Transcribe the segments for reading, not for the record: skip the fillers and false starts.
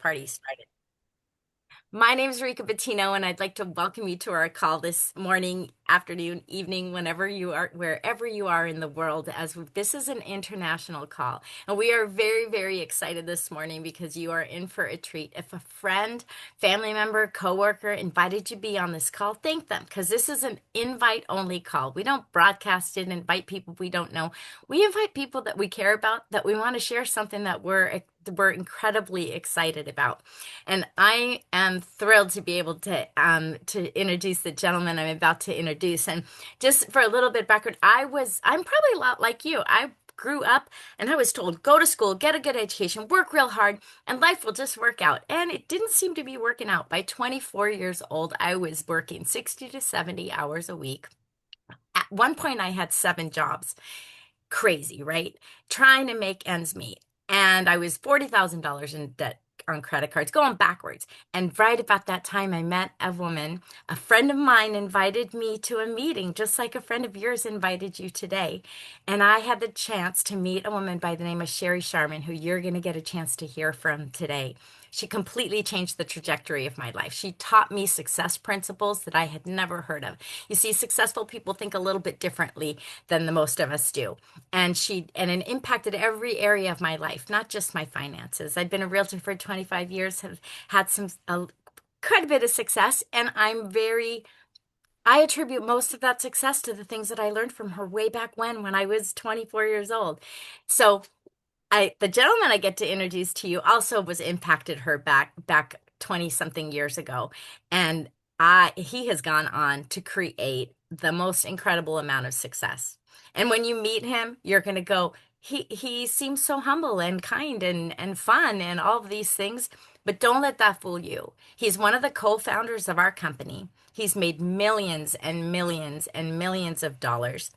party started. My name is Rika Bettino, and I'd like to welcome you to our call this morning, afternoon, evening, whenever you are, wherever you are in the world, this is an international call. And we are very, very excited this morning because you are in for a treat. If a friend, family member, coworker invited you to be on this call, thank them because this is an invite only call. We don't broadcast it, invite people we don't know. We invite people that we care about, that we want to share something that we're incredibly excited about. And I am thrilled to be able to introduce the gentleman I'm about to introduce. And just for a little bit background, I'm probably a lot like you. I grew up and I was told, go to school, get a good education, work real hard, and life will just work out. And it didn't seem to be working out. By 24 years old, I was working 60 to 70 hours a week. At one point, I had 7 jobs. Crazy, right? Trying to make ends meet. And I was $40,000 in debt on credit cards, going backwards. And right about that time, I met a woman. A friend of mine invited me to a meeting, just like a friend of yours invited you today. And I had the chance to meet a woman by the name of Sherry Sharman, who you're going to get a chance to hear from today. She completely changed the trajectory of my life. She taught me success principles that I had never heard of. You see, successful people think a little bit differently than the most of us do. And it impacted every area of my life, not just my finances. I've been a realtor for 25 years, have had quite a bit of success, and I attribute most of that success to the things that I learned from her way back when I was 24 years old. So the gentleman I get to introduce to you also was impacted her back 20 something years ago. And he has gone on to create the most incredible amount of success. And when you meet him, you're going to go, he seems so humble and kind and fun and all of these things, but don't let that fool you. He's one of the co-founders of our company. He's made millions and millions and millions of dollars.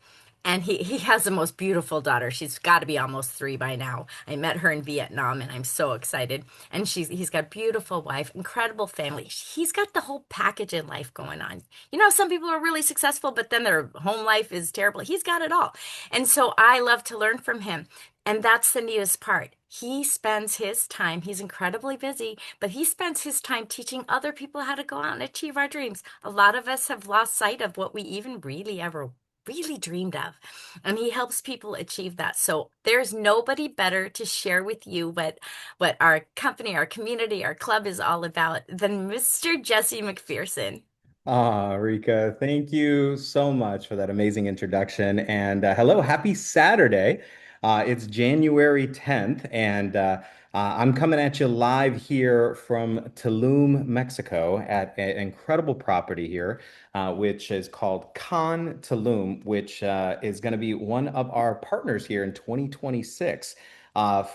And he has the most beautiful daughter. She's got to be almost 3 by now. I met her in Vietnam and I'm so excited. And he's got a beautiful wife, incredible family. He's got the whole package in life going on. You know, some people are really successful, but then their home life is terrible. He's got it all. And so I love to learn from him. And that's the neatest part. He spends his time, he's incredibly busy, but he spends his time teaching other people how to go out and achieve our dreams. A lot of us have lost sight of what we even really ever really dreamed of. And he helps people achieve that. So there's nobody better to share with you what our company, our community, our club is all about than Mr. Jesse McPherson. Rika, thank you so much for that amazing introduction. And hello, happy Saturday. It's January 10th, and I'm coming at you live here from Tulum, Mexico, at an incredible property here, which is called Con Tulum, which is going to be one of our partners here in 2026.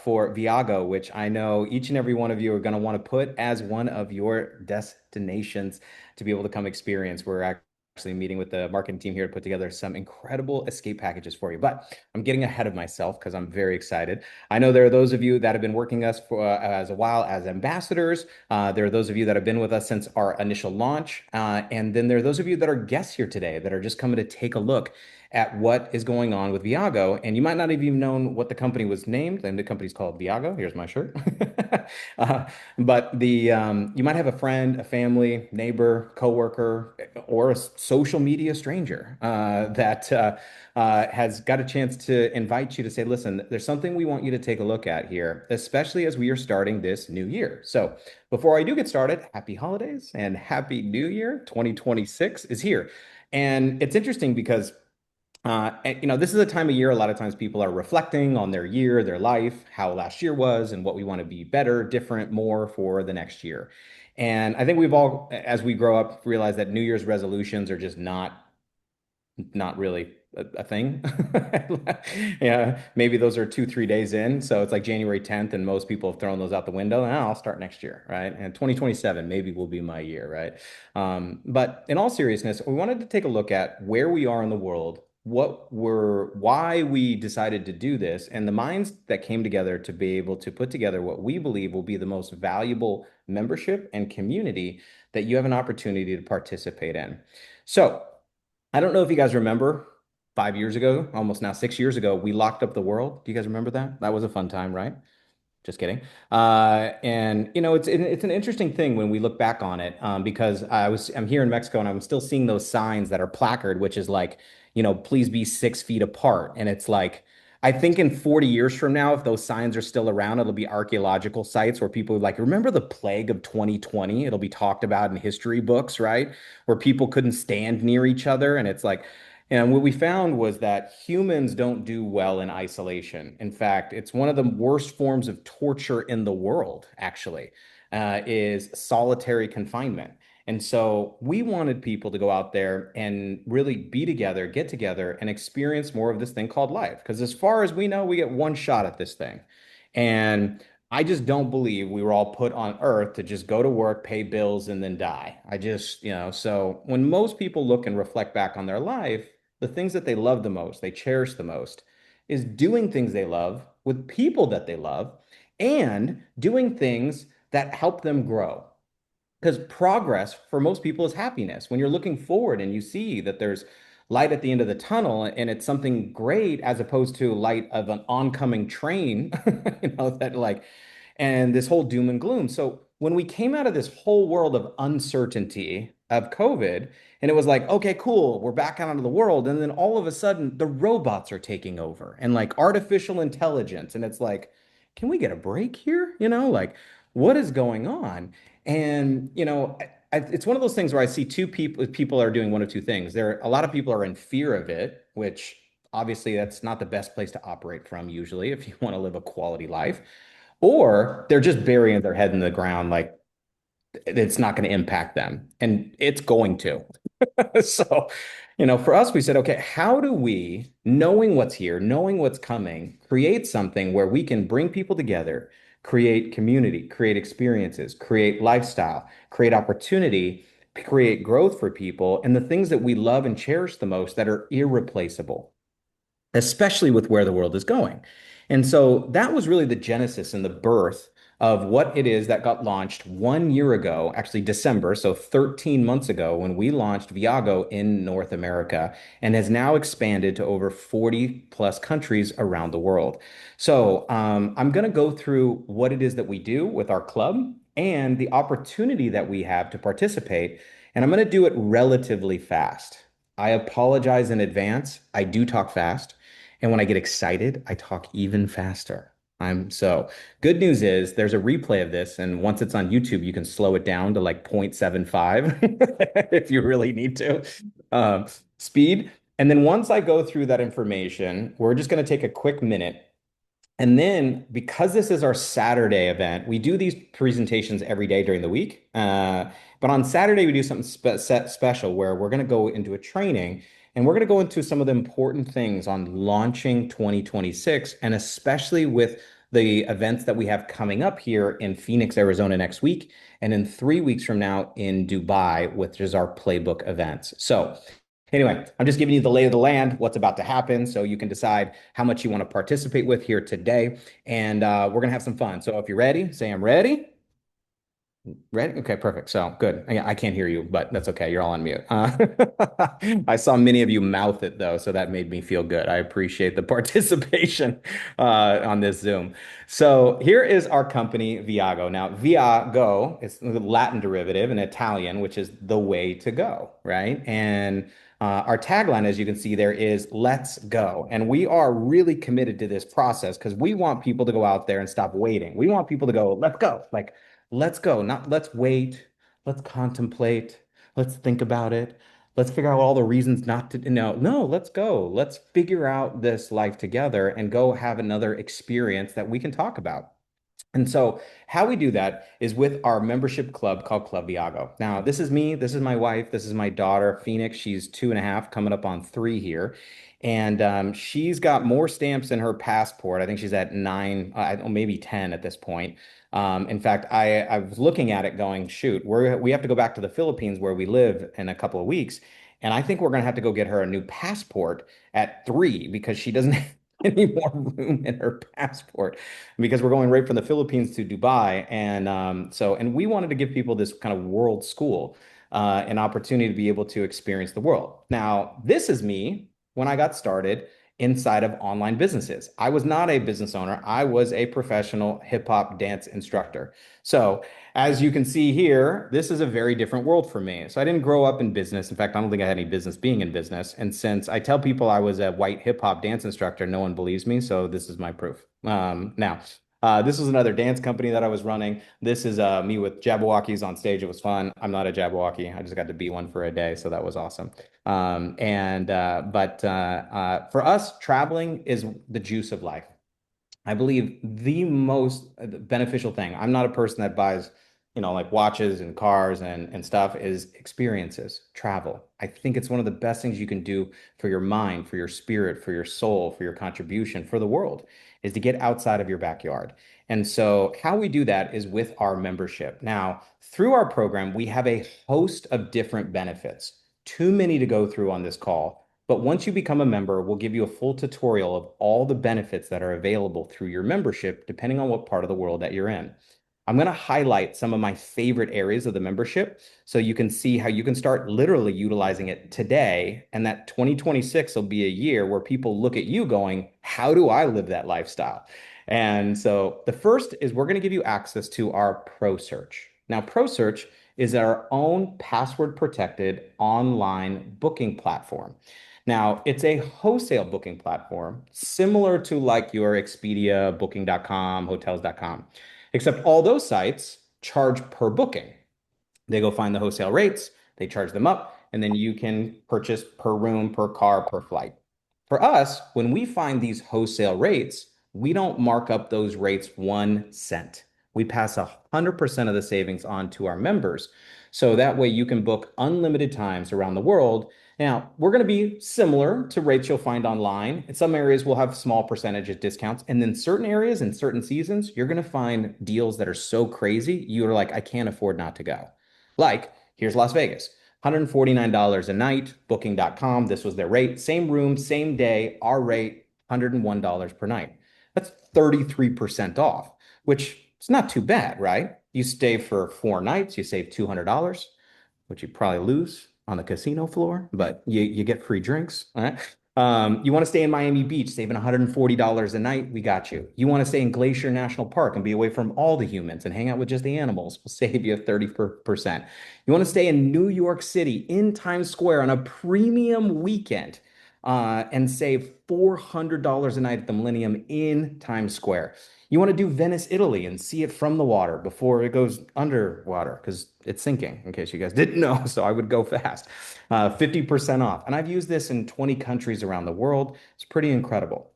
For Viago, which I know each and every one of you are going to want to put as one of your destinations to be able to come experience. We're actually meeting with the marketing team here to put together some incredible escape packages for you. But I'm getting ahead of myself because I'm very excited. I know there are those of you that have been working us for as a while as ambassadors. There are those of you that have been with us since our initial launch. And then there are those of you that are guests here today that are just coming to take a look at what is going on with Viago. And you might not have even known what the company was named. And the company's called Viago. Here's my shirt. uh, but you might have a friend, a family, neighbor, coworker, or a social media stranger that has got a chance to invite you to say, listen, there's something we want you to take a look at here, especially as we are starting this new year. So before I do get started, happy holidays and happy new year. 2026 is here. And it's interesting because this is a time of year a lot of times people are reflecting on their year, their life, how last year was, and what we want to be better, different, more for the next year. And I think we've all, as we grow up, realized that New Year's resolutions are just not really a thing. Yeah, maybe those are 2, 3 days in. So it's like January 10th, and most people have thrown those out the window. And I'll start next year, right? And 2027 maybe will be my year, right? But in all seriousness, we wanted to take a look at where we are in the world, why we decided to do this, and the minds that came together to be able to put together what we believe will be the most valuable membership and community that you have an opportunity to participate in. So, I don't know if you guys remember 5 years ago, almost now 6 years ago, we locked up the world. Do you guys remember that? That was a fun time, right? Just kidding. And it's an interesting thing when we look back on it, because I'm here in Mexico and I'm still seeing those signs that are placard, which is like, please be 6 feet apart. And it's like, I think in 40 years from now, if those signs are still around, it'll be archaeological sites where people are like, remember the plague of 2020? It'll be talked about in history books, right? Where people couldn't stand near each other. And it's like, and what we found was that humans don't do well in isolation. In fact, it's one of the worst forms of torture in the world, actually, is solitary confinement. And so we wanted people to go out there and really be together, get together, and experience more of this thing called life. Because as far as we know, we get one shot at this thing. And I just don't believe we were all put on earth to just go to work, pay bills, and then die. So when most people look and reflect back on their life, the things that they love the most, they cherish the most, is doing things they love with people that they love and doing things that help them grow. Because progress for most people is happiness. When you're looking forward and you see that there's light at the end of the tunnel and it's something great as opposed to light of an oncoming train, that like, and this whole doom and gloom. So when we came out of this whole world of uncertainty of COVID, and it was like, okay, cool, we're back out into the world. And then all of a sudden, the robots are taking over and like artificial intelligence. And it's like, can we get a break here? Like, what is going on? And, it's one of those things where I see two people are doing one of two things. A lot of people are in fear of it, which obviously that's not the best place to operate from usually if you want to live a quality life, or they're just burying their head in the ground like it's not going to impact them. And it's going to. So, for us, we said, okay, how do we, knowing what's here, knowing what's coming, create something where we can bring people together, create community, create experiences, create lifestyle, create opportunity, create growth for people, and the things that we love and cherish the most that are irreplaceable, especially with where the world is going. And so that was really the genesis and the birth of what it is that got launched 1 year ago, actually December, so 13 months ago, when we launched Viago in North America and has now expanded to over 40 plus countries around the world. So I'm going to go through what it is that we do with our club and the opportunity that we have to participate. And I'm going to do it relatively fast. I apologize in advance. I do talk fast. And when I get excited, I talk even faster. Good news is there's a replay of this, and once it's on YouTube, you can slow it down to like 0.75 if you really need to. Um, Speed. And then once I go through that information, we're just going to take a quick minute. And then because this is our Saturday event, we do these presentations every day during the week. But on Saturday, we do something special where we're going to go into a training and we're going to go into some of the important things on launching 2026, and especially with the events that we have coming up here in Phoenix, Arizona next week, and in 3 weeks from now in Dubai, which is our playbook events. So, anyway, I'm just giving you the lay of the land, what's about to happen, so you can decide how much you want to participate with here today. And we're going to have some fun. So if you're ready, say I'm ready. Ready? Okay, perfect. So good. I can't hear you, but that's okay. You're all on mute. I saw many of you mouth it though, so that made me feel good. I appreciate the participation on this Zoom. So here is our company, Viago. Now, Viago is the Latin derivative in Italian, which is the way to go, right? And our tagline, as you can see there, is "Let's go." And we are really committed to this process because we want people to go out there and stop waiting. We want people to go, "Let's go!" Like let's go, not let's wait, let's contemplate, let's think about it, let's figure out all the reasons not to. No, let's go. Let's figure out this life together and go have another experience that we can talk about. And so, how we do that is with our membership club called Club Viago. Now, this is me, this is my wife, this is my daughter, Phoenix. She's 2.5, coming up on 3 here. And she's got more stamps in her passport. I think she's at 9, maybe 10 at this point. In fact, I was looking at it going, shoot, we have to go back to the Philippines where we live in a couple of weeks. And I think we're going to have to go get her a new passport at 3 because she doesn't have any more room in her passport because we're going right from the Philippines to Dubai. And we wanted to give people this kind of world school, an opportunity to be able to experience the world. Now, this is me when I got started inside of online businesses. I was not a business owner. I was a professional hip hop dance instructor. So, as you can see here, this is a very different world for me. So, I didn't grow up in business. In fact, I don't think I had any business being in business. And since I tell people I was a white hip hop dance instructor, no one believes me. So, this is my proof. This was another dance company that I was running. This is me with Jabberwockies on stage. It was fun. I'm not a Jabberwocky. I just got to be one for a day, so that was awesome. For us, traveling is the juice of life. I believe the most beneficial thing. I'm not a person that buys, like watches and cars and stuff, is experiences, travel. I think it's one of the best things you can do for your mind, for your spirit, for your soul, for your contribution, for the world, is to get outside of your backyard. And so, how we do that is with our membership. Now, through our program, we have a host of different benefits. Too many to go through on this call. But once you become a member, we'll give you a full tutorial of all the benefits that are available through your membership, depending on what part of the world that you're in. I'm going to highlight some of my favorite areas of the membership so you can see how you can start literally utilizing it today. And that 2026 will be a year where people look at you going, how do I live that lifestyle? And so the first is we're going to give you access to our Pro Search. Now, Pro Search is our own password protected online booking platform. Now, it's a wholesale booking platform similar to like your Expedia, Booking.com, Hotels.com, except all those sites charge per booking. They go find the wholesale rates, they charge them up, and then you can purchase per room, per car, per flight. For us, when we find these wholesale rates, we don't mark up those rates 1 cent. We pass 100% of the savings on to our members. So that way you can book unlimited times around the world. Now, we're going to be similar to rates you'll find online. In some areas, we'll have small percentage of discounts. And then certain areas and certain seasons, you're going to find deals that are so crazy, you're like, I can't afford not to go. Like, here's Las Vegas. $149 a night, booking.com. This was their rate. Same room, same day, our rate, $101 per night. That's 33% off, which is not too bad, right? You stay for 4 nights, you save $200, which you probably lose on the casino floor, but you get free drinks. All right. You want to stay in Miami Beach, saving $140 a night, we got you. You want to stay in Glacier National Park and be away from all the humans and hang out with just the animals, we'll save you 30%. You want to stay in New York City in Times Square on a premium weekend and save $400 a night at the Millennium in Times Square. You want to do Venice, Italy, and see it from the water before it goes underwater because it's sinking, in case you guys didn't know. So I would go fast. 50% off. And I've used this in 20 countries around the world. It's pretty incredible.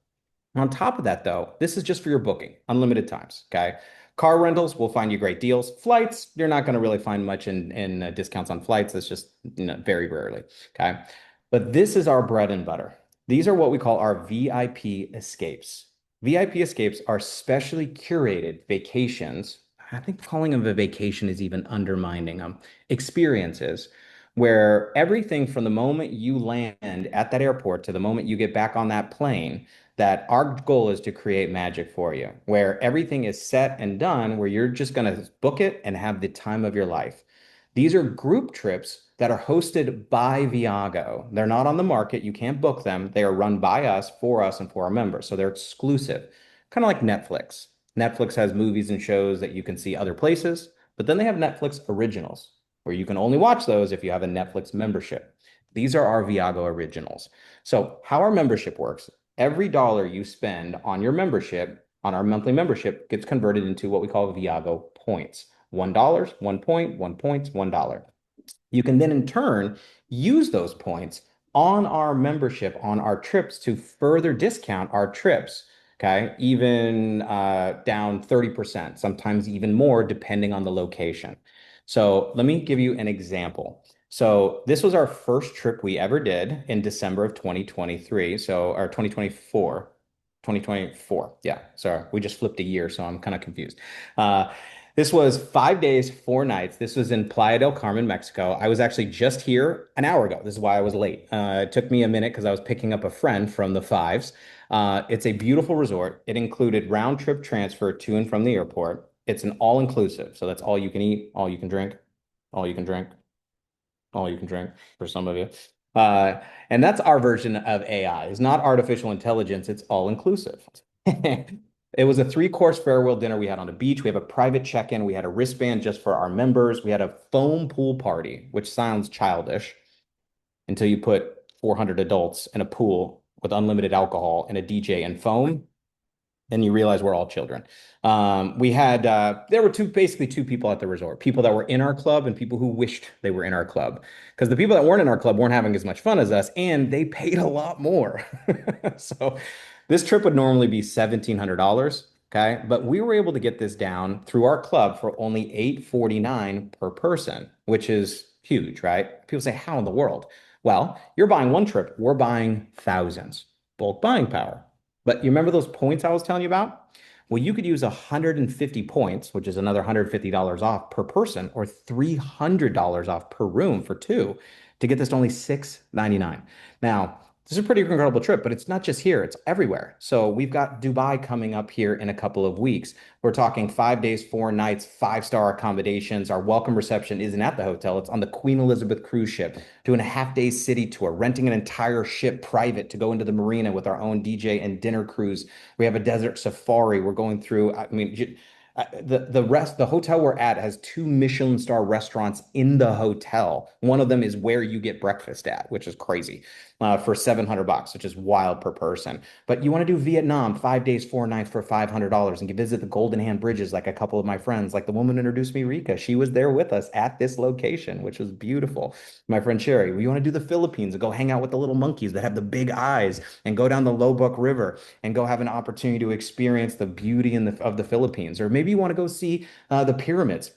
On top of that, though, this is just for your booking, unlimited times. Okay. Car rentals will find you great deals. Flights, you're not going to really find much in discounts on flights. That's just very rarely. Okay. But this is our bread and butter. These are what we call our VIP escapes. VIP escapes are specially curated vacations. I think calling them a vacation is even undermining them. Experiences where everything from the moment you land at that airport to the moment you get back on that plane, that our goal is to create magic for you, where everything is set and done, where you're just going to book it and have the time of your life. These are group trips that are hosted by Viago. They're not on the market. You can't book them. They are run by us, and for our members. So they're exclusive, kind of like Netflix. Netflix has movies and shows that you can see other places, but then they have Netflix originals where you can only watch those if you have a Netflix membership. These are our Viago originals. So how our membership works, every dollar you spend on your membership, on our monthly membership, gets converted into what we call Viago points. $1, 1 point, 1 point, $1. You can then in turn use those points on our membership, on our trips to further discount our trips. Okay, even down 30%, sometimes even more, depending on the location. So let me give you an example. So this was our first trip we ever did in December of 2023. So, or 2024. 2024. Yeah, sorry. We just flipped a year, so I'm kind of confused. This was 5 days, 4 nights. This was in Playa del Carmen, Mexico. I was actually just here an hour ago. This is why I was late. It took me a minute because I was picking up a friend from the Fives. It's a beautiful resort. It included round trip transfer to and from the airport. It's an all-inclusive. So that's all you can eat, all you can drink, all you can drink, all you can drink for some of you. Uh, and that's our version of AI. It's not artificial intelligence, it's all inclusive. It was a three-course farewell dinner we had on the beach. We have a private check-in. We had a wristband just for our members. We had a foam pool party, which sounds childish until you put 400 adults in a pool with unlimited alcohol and a DJ and foam, and you realize we're all children. We had there were basically two people at the resort, people that were in our club and people who wished they were in our club. Because the people that weren't in our club weren't having as much fun as us, and they paid a lot more. So this trip would normally be $1,700. Okay. But we were able to get this down through our club for only $849 per person, which is huge, right? People say, how in the world? Well, you're buying one trip, we're buying thousands, bulk buying power. But you remember those points I was telling you about? Well, you could use 150 points, which is another $150 off per person, or $300 off per room for two to get this to only $699. Now, this is a pretty incredible trip, but it's not just here, it's everywhere. So we've got Dubai coming up here in a couple of weeks. We're talking 5 days, 4 nights, five-star accommodations. Our welcome reception isn't at the hotel, it's on the Queen Elizabeth cruise ship, doing a half-day city tour, renting an entire ship private to go into the marina with our own DJ and dinner cruise. We have a desert safari. We're going through, I mean, the hotel we're at has two Michelin star restaurants in the hotel. One of them is where you get breakfast at, which is crazy, for $700, which is wild per person. But you want to do Vietnam, 5 days, 4 nights for $500, and you visit the Golden Hand Bridges like a couple of my friends, like the woman who introduced me, Rika. She was there with us at this location, which was beautiful. My friend Sherry, we want to do the Philippines and go hang out with the little monkeys that have the big eyes and go down the Lobok River and go have an opportunity to experience the beauty of the Philippines. Or maybe you want to go see the pyramids.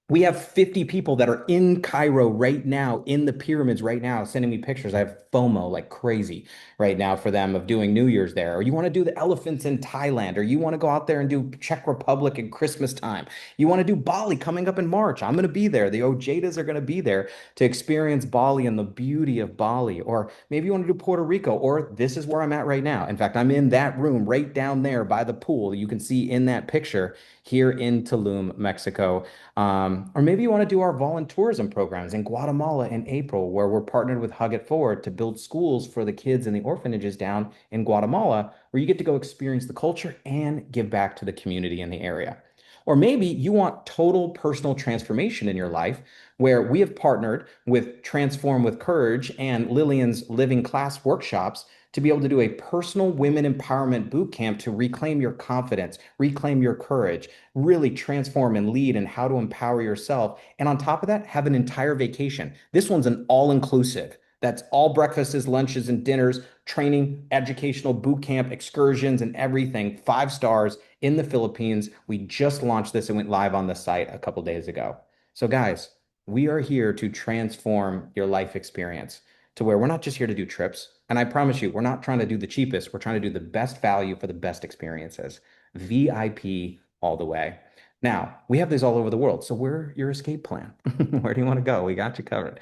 We have 50 people that are in Cairo right now, in the pyramids right now, sending me pictures. I have FOMO like crazy right now for them of doing New Year's there. Or you want to do the elephants in Thailand, or you want to go out there and do Czech Republic at Christmas time. You want to do Bali coming up in March. I'm going to be there. The Ojedas are going to be there to experience Bali and the beauty of Bali. Or maybe you want to do Puerto Rico, or this is where I'm at right now. In fact, I'm in that room right down there by the pool. You can see in that picture here in Tulum, Mexico. Or maybe you want to do our voluntourism programs in Guatemala in April, where we're partnered with Hug It Forward to build schools for the kids in the orphanages down in Guatemala, where you get to go experience the culture and give back to the community in the area. Or maybe you want total personal transformation in your life, where we have partnered with Transform with Courage and Lillian's Living Class workshops to be able to do a personal women empowerment boot camp to reclaim your confidence, reclaim your courage, really transform and lead and how to empower yourself. And on top of that, have an entire vacation. This one's an all-inclusive. That's all breakfasts, lunches, and dinners, training, educational boot camp, excursions, and everything. 5 stars in the Philippines. We just launched this and went live on the site a couple days ago. So, guys, we are here to transform your life experience to where we're not just here to do trips. And I promise you, we're not trying to do the cheapest. We're trying to do the best value for the best experiences. VIP all the way. Now, we have these all over the world. So, where's your escape plan? Where do you want to go? We got you covered.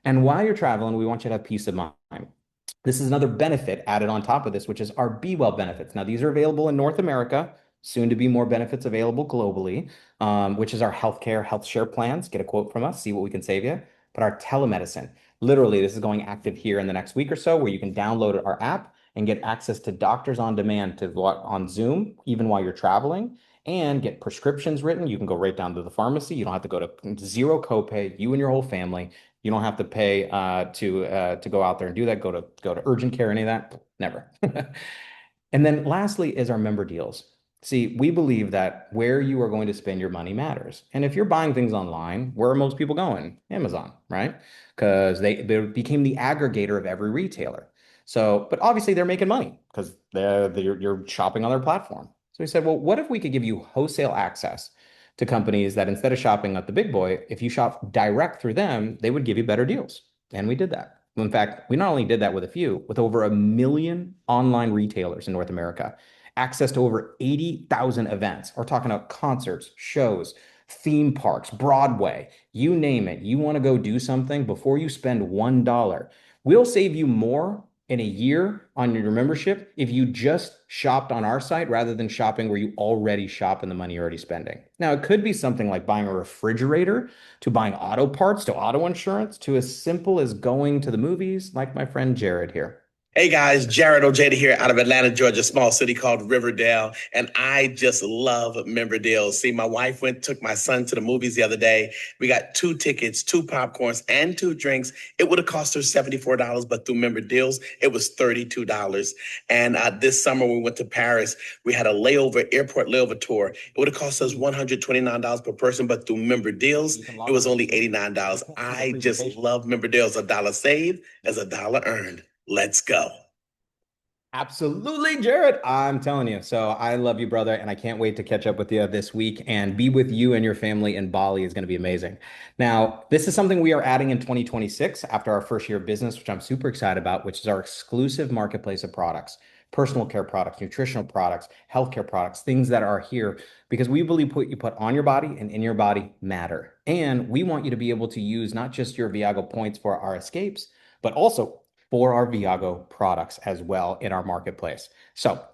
And while you're traveling, we want you to have peace of mind. This is another benefit added on top of this, which is our Be Well benefits. Now, these are available in North America, soon to be more benefits available globally, which is our healthcare health share plans. Get a quote from us, see what we can save you. But our telemedicine, literally, this is going active here in the next week or so, where you can download our app and get access to doctors on demand on Zoom, even while you're traveling, and get prescriptions written. You can go right down to the pharmacy. You don't have to go to zero copay, you and your whole family. You don't have to pay to go out there and do that. Go to urgent care, any of that? Never. And then lastly is our member deals. See, we believe that where you are going to spend your money matters. And if you're buying things online, where are most people going? Amazon, right? Because they became the aggregator of every retailer. So, but obviously they're making money because you're shopping on their platform. So we said, well, what if we could give you wholesale access to companies that instead of shopping at the big boy, if you shop direct through them, they would give you better deals. And we did that. In fact, we not only did that with a few, with over 1 million online retailers in North America, access to over 80,000 events. We're talking about concerts, shows, theme parks, Broadway, you name it. You want to go do something before you spend $1. We'll save you more in a year on your membership if you just shopped on our site rather than shopping where you already shop and the money you're already spending. Now, it could be something like buying a refrigerator to buying auto parts to auto insurance to as simple as going to the movies, like my friend Jared here. Hey guys, Jared Ojeda here out of Atlanta, Georgia, small city called Riverdale. And I just love member deals. See, my wife took my son to the movies the other day. We got two tickets, two popcorns, and two drinks. It would have cost her $74, but through member deals, it was $32. And this summer we went to Paris. We had a airport layover tour. It would have cost us $129 per person, but through member deals, it was only $89. I just love member deals. A dollar saved is a dollar earned. Let's go. Absolutely, Jared. I'm telling you. So I love you, brother, and I can't wait to catch up with you this week and be with you and your family in Bali is going to be amazing. Now, this is something we are adding in 2026 after our first year of business, which I'm super excited about, which is our exclusive marketplace of products, personal care products, nutritional products, healthcare products, things that are here because we believe what you put on your body and in your body matter. And we want you to be able to use not just your Viago points for our escapes, but also for our Viago products as well in our marketplace. So,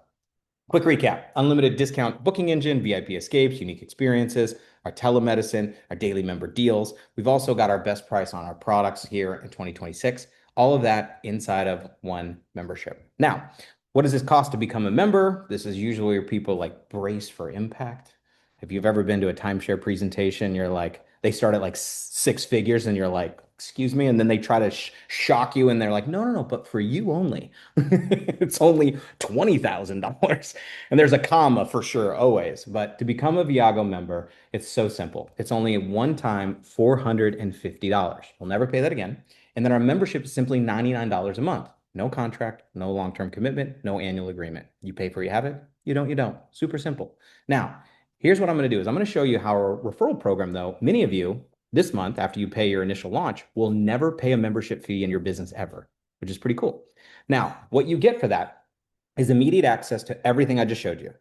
quick recap: unlimited discount booking engine, VIP escapes, unique experiences, our telemedicine, our daily member deals. We've also got our best price on our products here in 2026. All of that inside of one membership. Now, what does this cost to become a member? This is usually where people like brace for impact. If you've ever been to a timeshare presentation, you're like, they start at like six figures and you're like, excuse me. And then they try to shock you and they're like, no, no, no, but for you only. It's only $20,000. And there's a comma for sure, always. But to become a Viago member, it's so simple. It's only a one-time $450. We'll never pay that again. And then our membership is simply $99 a month. No contract, no long-term commitment, no annual agreement. You pay for it, you have it. You don't, you don't. Super simple. Now, here's what I'm going to do is I'm going to show you how our referral program, though, many of you this month, after you pay your initial launch, will never pay a membership fee in your business ever, which is pretty cool. Now, what you get for that is immediate access to everything I just showed you.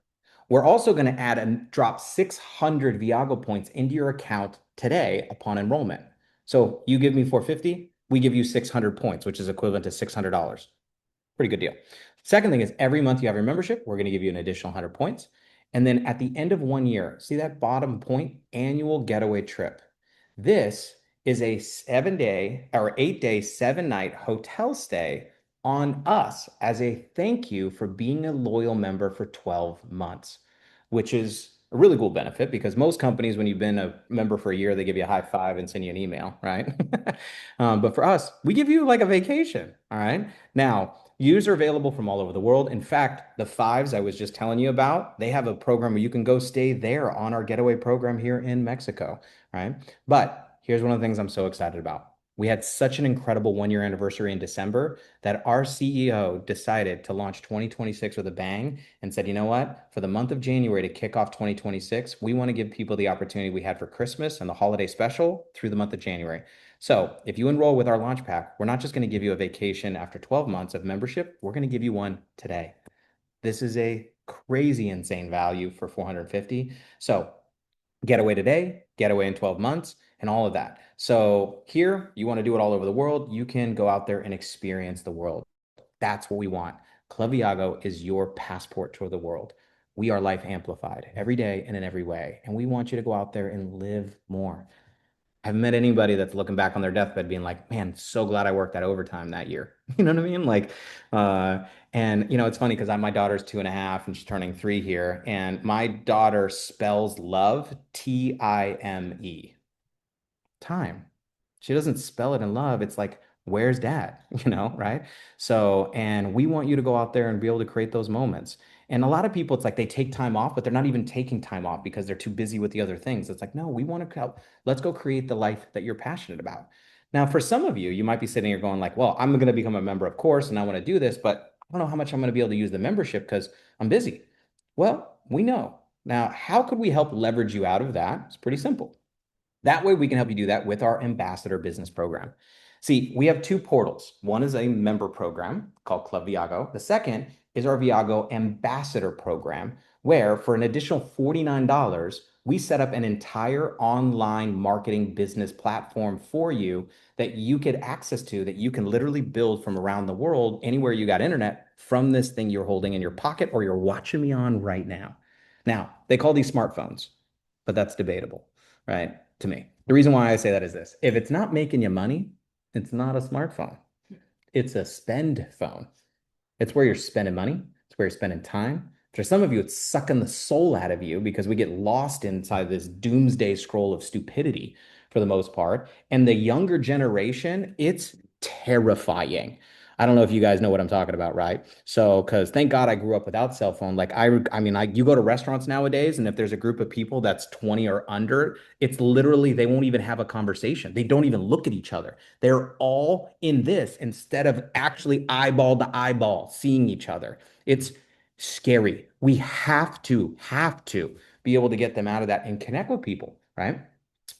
We're also going to add and drop 600 Viago points into your account today upon enrollment. So you give me 450, we give you 600 points, which is equivalent to $600. Pretty good deal. Second thing is every month you have your membership, we're going to give you an additional 100 points. And then at the end of 1 year, see that bottom point, annual getaway trip. This is a 7 day or 8 day, 7 night hotel stay on us as a thank you for being a loyal member for 12 months, which is a really cool benefit because most companies, when you've been a member for a year, they give you a high five and send you an email, right? But for us, we give you like a vacation. All right. Now, users are available from all over the world. In fact, the fives I was just telling you about, they have a program where you can go stay there on our getaway program here in Mexico, right? But here's one of the things I'm so excited about. We had such an incredible 1 year anniversary in December that our CEO decided to launch 2026 with a bang and said, you know what? For the month of January to kick off 2026, we want to give people the opportunity we had for Christmas and the holiday special through the month of January. So if you enroll with our launch pack, we're not just going to give you a vacation after 12 months of membership, we're going to give you one today. This is a crazy insane value for 450. So getaway today, getaway in 12 months, and all of that. So here, you want to do it all over the world, you can go out there and experience the world. That's what we want. Club Viago is your passport to the world. We are life amplified every day and in every way. And we want you to go out there and live more. I haven't met anybody that's looking back on their deathbed being like, man, so glad I worked that overtime that year. You know what I mean? Like, and it's funny because my daughter's 2.5 and she's turning 3 here. And my daughter spells love Time. Time. She doesn't spell it in love. It's like, where's dad? Right? So, and we want you to go out there and be able to create those moments. And a lot of people, it's like they take time off, but they're not even taking time off because they're too busy with the other things. It's like, no, we want to help. Let's go create the life that you're passionate about. Now, for some of you, you might be sitting here going like, well, I'm going to become a member, of course, and I want to do this, but I don't know how much I'm going to be able to use the membership because I'm busy. Well, we know. Now, how could we help leverage you out of that? It's pretty simple. That way, we can help you do that with our ambassador business program. See, we have two portals. One is a member program called Club Viago. The second is our Viago ambassador program, where for an additional $49, we set up an entire online marketing business platform for you that you get access to, that you can literally build from around the world, anywhere you got internet, from this thing you're holding in your pocket or you're watching me on right now. Now, they call these smartphones, but that's debatable, right? To me. The reason why I say that is this: if it's not making you money, it's not a smartphone. It's a spend phone. It's where you're spending money. It's where you're spending time. For some of you, it's sucking the soul out of you because we get lost inside this doomsday scroll of stupidity for the most part. And the younger generation, it's terrifying. I don't know if you guys know what I'm talking about, right? So, because thank God I grew up without cell phone. Like I mean, like you go to restaurants nowadays, and if there's a group of people that's 20 or under, it's literally they won't even have a conversation. They don't even look at each other. They're all in this instead of actually eyeball to eyeball seeing each other. It's scary. We have to be able to get them out of that and connect with people, right?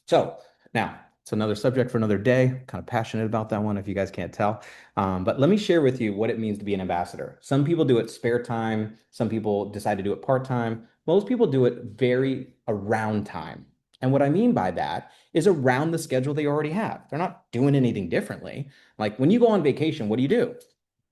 So now it's another subject for another day. Kind of passionate about that one, if you guys can't tell. But let me share with you what it means to be an ambassador. Some people do it spare time. Some people decide to do it part-time. Most people do it very around time. And what I mean by that is around the schedule they already have. They're not doing anything differently. Like when you go on vacation, what do?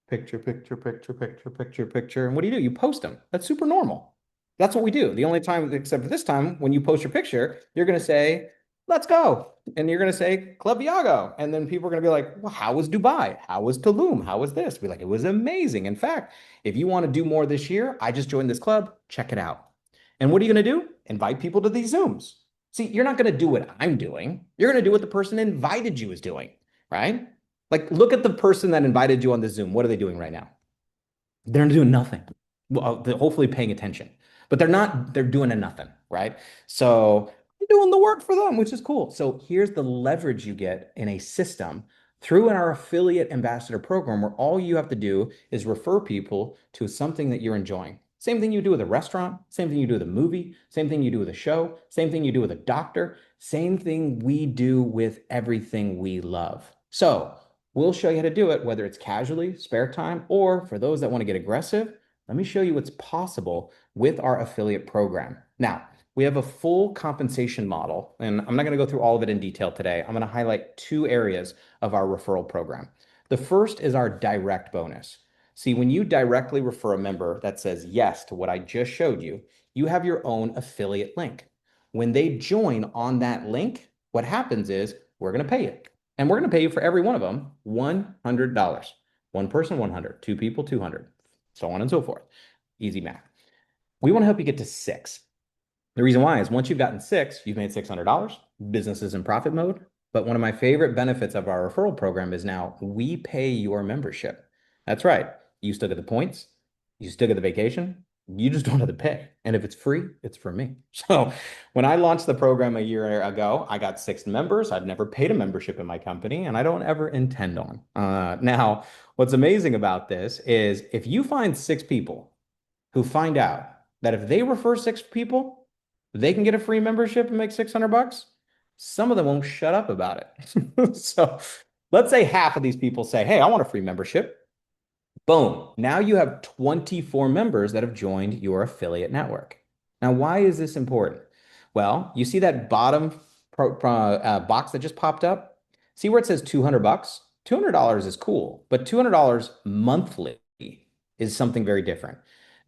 Picture, picture, picture, picture, picture, picture. And what do? You post them. That's super normal. That's what we do. The only time, except for this time, when you post your picture, you're going to say, let's go. And you're going to say Club Viago. And then people are going to be like, well, how was Dubai? How was Tulum? How was this? Be like, it was amazing. In fact, if you want to do more this year, I just joined this club. Check it out. And what are you going to do? Invite people to these Zooms. See, you're not going to do what I'm doing. You're going to do what the person invited you is doing, right? Like, look at the person that invited you on the Zoom. What are they doing right now? They're doing nothing. Well, they're hopefully paying attention, but they're doing a nothing, right? So I'm doing the work for them, which is cool. So here's the leverage you get in a system through our affiliate ambassador program, where all you have to do is refer people to something that you're enjoying. Same thing you do with a restaurant, same thing you do with a movie, same thing you do with a show, same thing you do with a doctor, same thing we do with everything we love. So we'll show you how to do it, whether it's casually, spare time, or for those that want to get aggressive. Let me show you what's possible with our affiliate program. Now, we have a full compensation model, and I'm not going to go through all of it in detail today. I'm going to highlight two areas of our referral program. The first is our direct bonus. See, when you directly refer a member that says yes to what I just showed you, you have your own affiliate link. When they join on that link, what happens is we're going to pay you. And we're going to pay you for every one of them $100. One person, 100. Two people, 200. So on and so forth. Easy math. We want to help you get to six. The reason why is once you've gotten six, you've made $600. Business is in profit mode. But one of my favorite benefits of our referral program is now we pay your membership. That's right. You still get the points. You still get the vacation. You just don't have to pay. And if it's free, it's for me. So when I launched the program a year ago, I got six members. I've never paid a membership in my company, and I don't ever intend on. Now, what's amazing about this is if you find six people who find out that if they refer six people, they can get a free membership and make $600, some of them won't shut up about it. So let's say half of these people say, hey, I want a free membership. Boom. Now you have 24 members that have joined your affiliate network. Now, why is this important? Well, you see that bottom box that just popped up? See where it says $200? $200 is cool, but $200 monthly is something very different.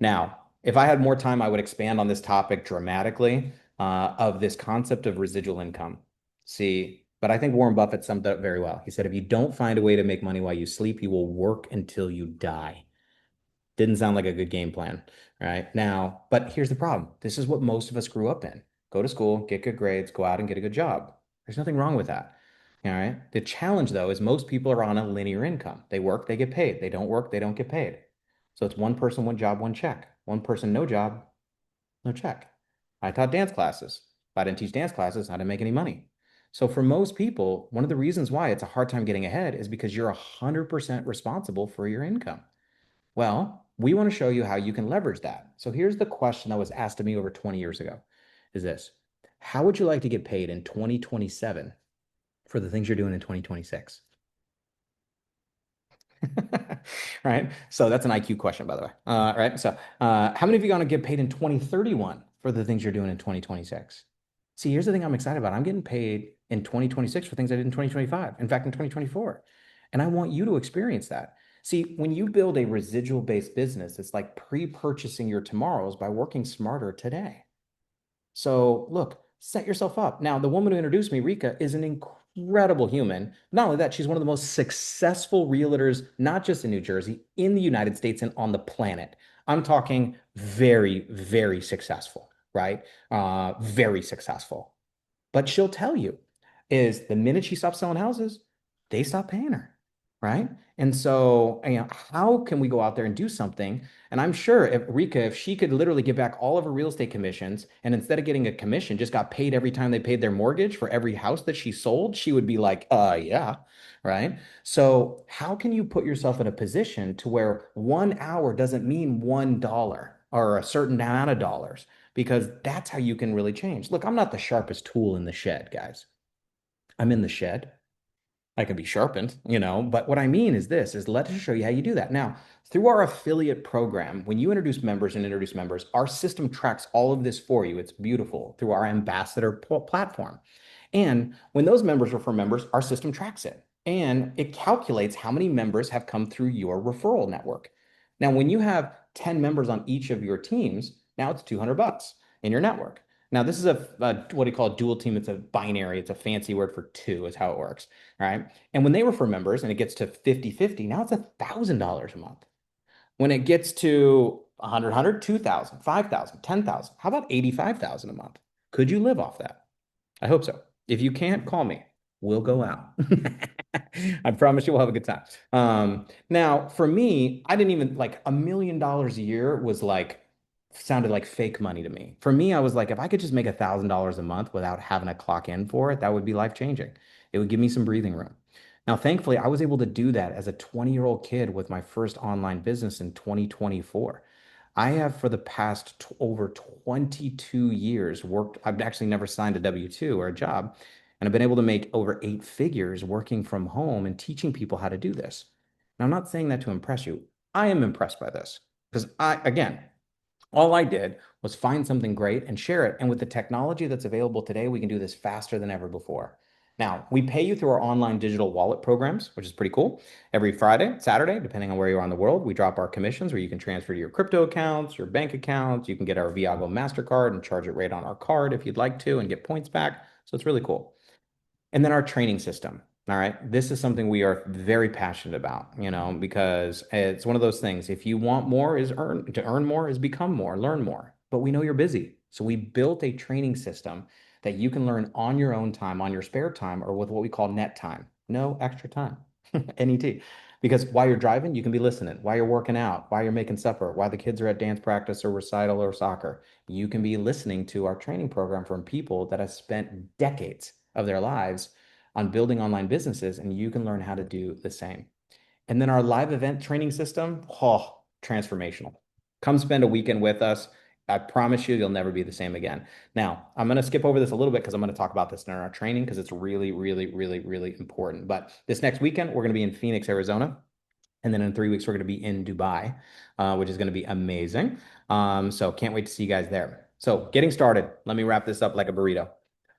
Now, if I had more time, I would expand on this topic dramatically of this concept of residual income. See, but I think Warren Buffett summed it up very well. He said, if you don't find a way to make money while you sleep, you will work until you die. Didn't sound like a good game plan, right? Now, but here's the problem. This is what most of us grew up in. Go to school, get good grades, go out and get a good job. There's nothing wrong with that. All right. The challenge, though, is most people are on a linear income. They work, they get paid. They don't work, they don't get paid. So it's one person, one job, one check. One person, no job, no check. I taught dance classes. If I didn't teach dance classes, I didn't make any money. So for most people, one of the reasons why it's a hard time getting ahead is because you're 100% responsible for your income. Well, we want to show you how you can leverage that. So here's the question that was asked of me over 20 years ago is this: how would you like to get paid in 2027 for the things you're doing in 2026? Right? So that's an IQ question, by the way. Right? So, how many of you going to get paid in 2031 for the things you're doing in 2026? See, here's the thing I'm excited about. I'm getting paid in 2026 for things I did in 2025. In fact, in 2024. And I want you to experience that. See, when you build a residual based business, it's like pre-purchasing your tomorrows by working smarter today. So look, set yourself up. Now, the woman who introduced me, Rika, is an incredible human. Not only that, she's one of the most successful realtors, not just in New Jersey, in the United States and on the planet. I'm talking very, very successful, right? Very successful. But she'll tell you is the minute she stops selling houses, they stop paying her, right? And so, how can we go out there and do something? And I'm sure if Rika, if she could literally give back all of her real estate commissions and instead of getting a commission, just got paid every time they paid their mortgage for every house that she sold, she would be like, yeah, right? So, how can you put yourself in a position to where 1 hour doesn't mean $1 or a certain amount of dollars? Because that's how you can really change. Look, I'm not the sharpest tool in the shed, guys. I'm in the shed. I can be sharpened, but what I mean is this is let's show you how you do that. Now, through our affiliate program, when you introduce members, our system tracks all of this for you. It's beautiful through our ambassador platform. And when those members refer members, our system tracks it and it calculates how many members have come through your referral network. Now, when you have 10 members on each of your teams, now it's $200 in your network. Now, this is a what do you call a dual team? It's a binary. It's a fancy word for two, is how it works. All right. And when they refer members and it gets to 50-50, now it's $1,000 a month. When it gets to 100, 2,000, 5,000, 10,000, how about 85,000 a month? Could you live off that? I hope so. If you can't, call me. We'll go out. I promise you we'll have a good time. Now, for me, I didn't even like $1 million a year was like sounded like fake money to me. For me, I was like, if I could just make $1,000 a month without having to clock in for it, that would be life changing. It would give me some breathing room. Now, thankfully, I was able to do that as a 20-year-old kid with my first online business in 2024. I have for the past over 22 years worked, I've actually never signed a W-2 or a job, and I've been able to make over 8 figures working from home and teaching people how to do this. Now, I'm not saying that to impress you. I am impressed by this because again, all I did was find something great and share it. And with the technology that's available today, we can do this faster than ever before. Now, we pay you through our online digital wallet programs, which is pretty cool. Every Friday, Saturday, depending on where you are in the world, we drop our commissions where you can transfer to your crypto accounts, your bank accounts. You can get our Viago MasterCard and charge it right on our card if you'd like to and get points back. So it's really cool. And then our training system. All right. This is something we are very passionate about, because it's one of those things. If you want more, to earn more is become more, learn more. But we know you're busy. So we built a training system that you can learn on your own time, on your spare time, or with what we call net time. No extra time, NET. Because while you're driving, you can be listening. While you're working out, while you're making supper, while the kids are at dance practice or recital or soccer, you can be listening to our training program from people that have spent decades of their lives on building online businesses, and you can learn how to do the same. And then our live event training system, transformational. Come spend a weekend with us. I promise you, you'll never be the same again. Now, I'm going to skip over this a little bit because I'm going to talk about this in our training because it's really, really, really, really important. But this next weekend, we're going to be in Phoenix, Arizona. And then in 3 weeks, we're going to be in Dubai, which is going to be amazing. So can't wait to see you guys there. So getting started, let me wrap this up like a burrito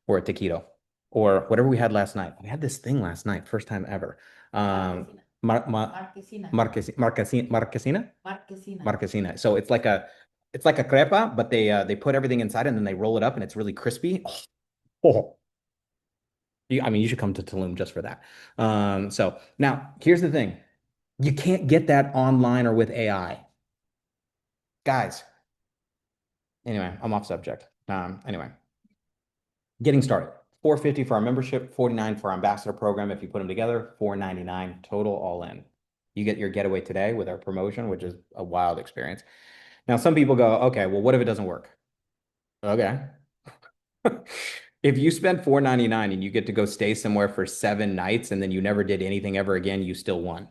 or a taquito or whatever we had last night. We had this thing last night, first time ever. Marquesina. Marquesina? Marquesina. Marquesina. So it's like a crepa, but they put everything inside and then they roll it up and it's really crispy. Oh. I mean, you should come to Tulum just for that. So now here's the thing. You can't get that online or with AI. Guys, anyway, I'm off subject. Anyway, getting started. $450 for our membership, $49 for our ambassador program. If you put them together, $499 total all in. You get your getaway today with our promotion, which is a wild experience. Now, some people go, okay, well, what if it doesn't work? Okay. If you spend $499 and you get to go stay somewhere for 7 nights and then you never did anything ever again, you still won.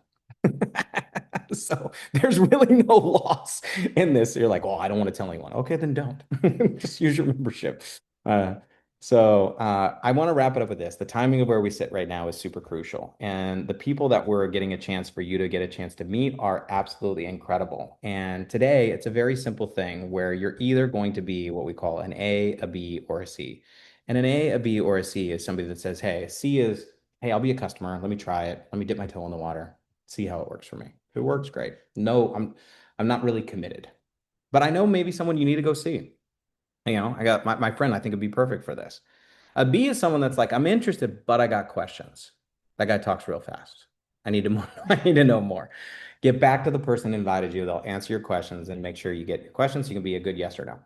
So there's really no loss in this. You're like, oh, I don't want to tell anyone. Okay, then don't. Just use your membership. So I want to wrap it up with this. The timing of where we sit right now is super crucial. And the people that we're getting a chance for you to get a chance to meet are absolutely incredible. And today it's a very simple thing where you're either going to be what we call an A, a B, or a C. And an A, a B, or a C is somebody that says, hey, C is, hey, I'll be a customer. Let me try it. Let me dip my toe in the water, see how it works for me. If it works, great. No, I'm not really committed. But I know maybe someone you need to go see. I got my friend, I think would be perfect for this. A B is someone that's like, I'm interested, but I got questions. That guy talks real fast. I need to more, I need to know more. Get back to the person who invited you. They'll answer your questions and make sure you get your questions so you can be a good yes or no.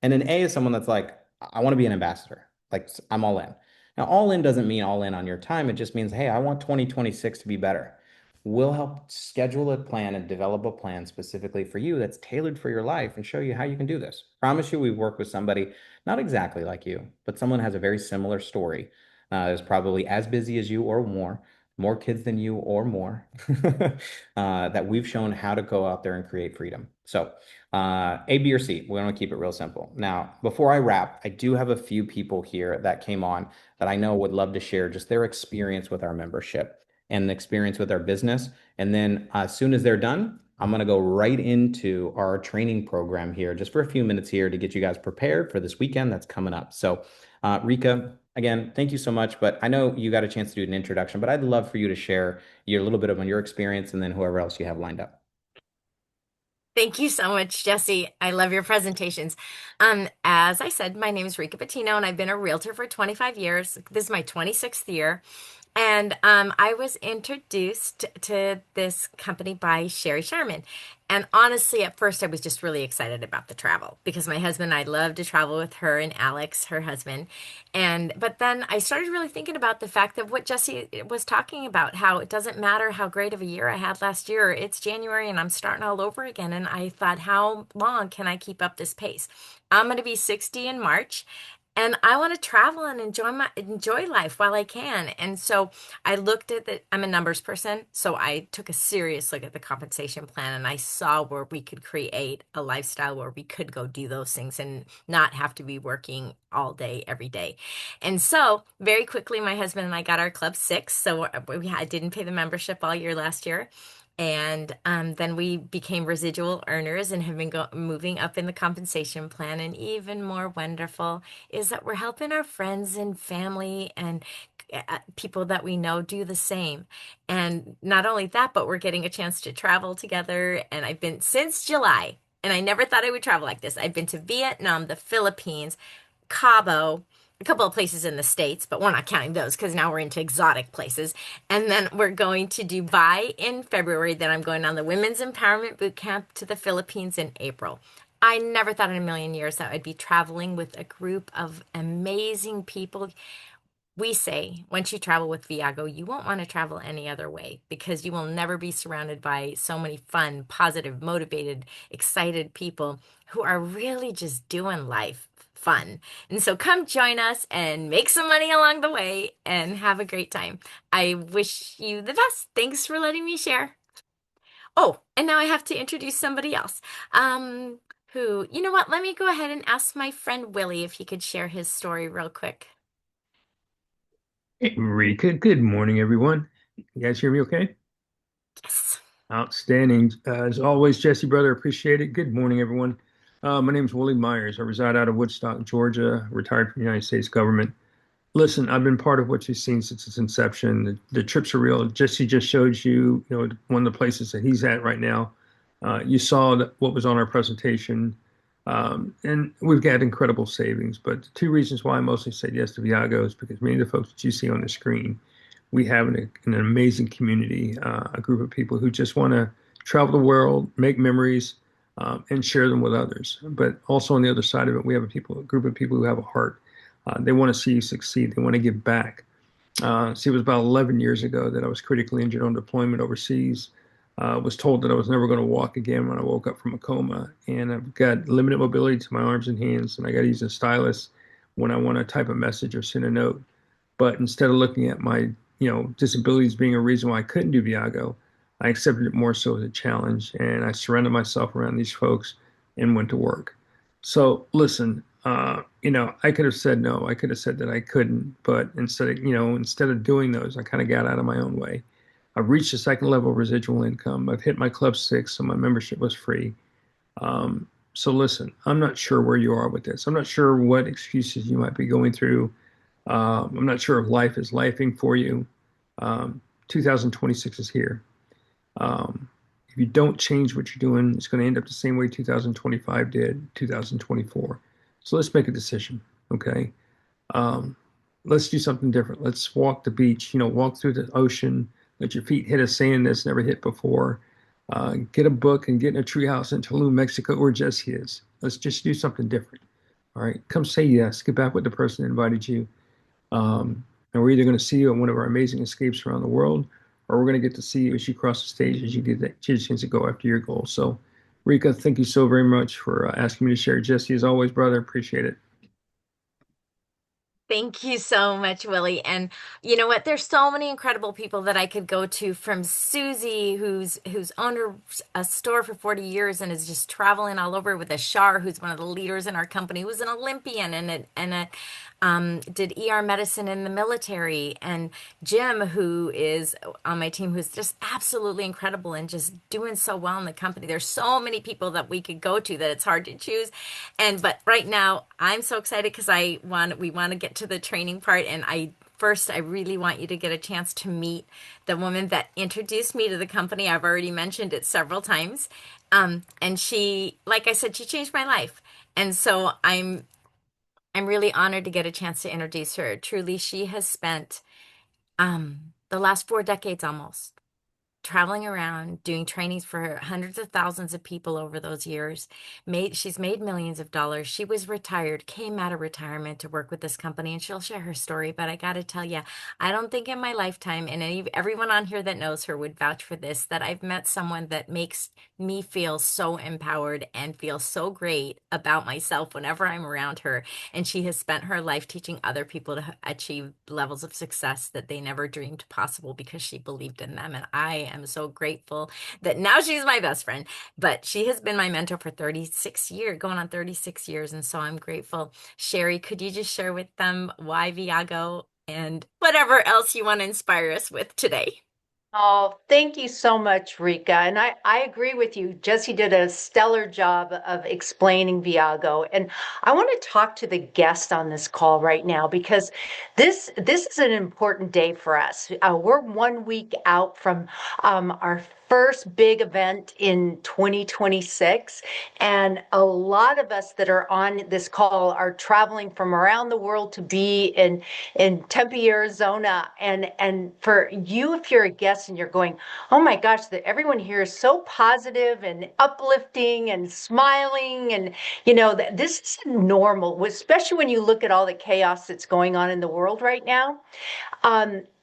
And an A is someone that's like, I want to be an ambassador. Like I'm all in. Now, all in doesn't mean all in on your time. It just means, hey, I want 2026 to be better. We'll help schedule a plan and develop a plan specifically for you that's tailored for your life and show you how you can do this. Promise you, we work with somebody not exactly like you, but someone has a very similar story. Is probably as busy as you or more kids than you or more, that we've shown how to go out there and create freedom. So A, B, or C. We want to keep it real simple. Now, before I wrap, I do have a few people here that came on that I know would love to share just their experience with our membership and the experience with our business. And then as soon as they're done, I'm going to go right into our training program here just for a few minutes here to get you guys prepared for this weekend that's coming up. So, Rika, again, thank you so much. But I know you got a chance to do an introduction, but I'd love for you to share your little bit of your experience and then whoever else you have lined up. Thank you so much, Jesse. I love your presentations. As I said, my name is Rika Bettino, and I've been a realtor for 25 years. This is my 26th year. And I was introduced to this company by Sherry Sherman. And honestly, at first, I was just really excited about the travel because my husband and I love to travel with her and Alex, her husband. But then I started really thinking about the fact that what Jesse was talking about, how it doesn't matter how great of a year I had last year. It's January and I'm starting all over again. And I thought, how long can I keep up this pace? I'm going to be 60 in March. And I want to travel and enjoy life while I can. And so I looked at the I'm a numbers person, so I took a serious look at the compensation plan and I saw where we could create a lifestyle where we could go do those things and not have to be working all day every day. And so very quickly my husband and I got our club six. So I didn't pay the membership all year last year. And then we became residual earners and have been moving up in the compensation plan. And even more wonderful is that we're helping our friends and family and people that we know do the same. And not only that, but we're getting a chance to travel together. And I've been since July, and I never thought I would travel like this. I've been to Vietnam, the Philippines, Cabo, a couple of places in the States, but we're not counting those because now we're into exotic places. And then we're going to Dubai in February. Then I'm going on the Women's Empowerment Boot Camp to the Philippines in April. I never thought in a million years that I'd be traveling with a group of amazing people. We say once you travel with Viago, you won't want to travel any other way because you will never be surrounded by so many fun, positive, motivated, excited people who are really just doing life fun. And so come join us and make some money along the way and have a great time. I wish you the best. Thanks for letting me share. Oh, and now I have to introduce somebody else. You know what? Let me go ahead and ask my friend Willie if he could share his story real quick. Hey, Marika, good morning, everyone. You guys hear me okay? Yes. Outstanding. As always, Jesse, brother, appreciate it. Good morning, everyone. My name is Willie Myers. I reside out of Woodstock, Georgia, retired from the United States government. Listen, I've been part of what you've seen since its inception. The trips are real. Jesse just showed you, one of the places that he's at right now. You saw what was on our presentation, and we've got incredible savings. But the two reasons why I mostly said yes to Viago is because many of the folks that you see on the screen, we have an amazing community, a group of people who just want to travel the world, make memories, and share them with others. But also on the other side of it, we have a group of people who have a heart. They want to see you succeed. They want to give back. See, it was about 11 years ago that I was critically injured on deployment overseas. Was told that I was never going to walk again when I woke up from a coma. And I've got limited mobility to my arms and hands, and I got to use a stylus when I want to type a message or send a note. But instead of looking at my, disabilities being a reason why I couldn't do Viago, I accepted it more so as a challenge, and I surrendered myself around these folks and went to work. So listen, I could have said no. I could have said that I couldn't, but instead of doing those, I kind of got out of my own way. I've reached the second level of residual income. I've hit my club six, so my membership was free. So listen, I'm not sure where you are with this. I'm not sure what excuses you might be going through. I'm not sure if life is lifing for you. 2026 is here. If you don't change what you're doing, it's going to end up the same way 2025 did, 2024. So let's make a decision, okay? Um, let's do something different. Let's walk the beach, walk through the ocean, let your feet hit a sand that's never hit before. Get a book and get in a treehouse in Tulum, Mexico, where Jesse is. Let's just do something different. All right, come say yes. Get back with the person that invited you. And we're either going to see you at one of our amazing escapes around the world, or we're going to get to see you as you cross the stage, as you get that chance to go after your goal. So, Rika, thank you so very much for asking me to share. Jesse, as always, brother, appreciate it. Thank you so much, Willie. And you know what? There's so many incredible people that I could go to, from Susie, who's owned a store for 40 years and is just traveling all over, with Ashar, who's one of the leaders in our company, who's an Olympian did ER medicine in the military, and Jim, who is on my team, who's just absolutely incredible and just doing so well in the company. There's so many people that we could go to that it's hard to choose. But right now I'm so excited because we want to get to the training part, and I really want you to get a chance to meet the woman that introduced me to the company. I've already mentioned it several times. And she, like I said, she changed my life. And so I'm really honored to get a chance to introduce her. Truly, she has spent the last 4 decades almost traveling around doing trainings for hundreds of thousands of people over those years. She's made millions of dollars. She was retired, came out of retirement to work with this company, and she'll share her story. But I got to tell you, I don't think in my lifetime, and everyone on here that knows her would vouch for this, that I've met someone that makes me feel so empowered and feel so great about myself whenever I'm around her. And she has spent her life teaching other people to achieve levels of success that they never dreamed possible because she believed in them. And I am so grateful that now she's my best friend. But she has been my mentor for 36 years, going on 36 years. And so I'm grateful. Sherry, could you just share with them why Viago and whatever else you want to inspire us with today? Oh, thank you so much, Rika. And I agree with you. Jesse did a stellar job of explaining Viago. And I want to talk to the guest on this call right now because this is an important day for us. We're 1 week out from our first big event in 2026. And a lot of us that are on this call are traveling from around the world to be in Tempe, Arizona. And for you, if you're a guest and you're going, oh my gosh, everyone here is so positive and uplifting and smiling, and this is normal, especially when you look at all the chaos that's going on in the world right now.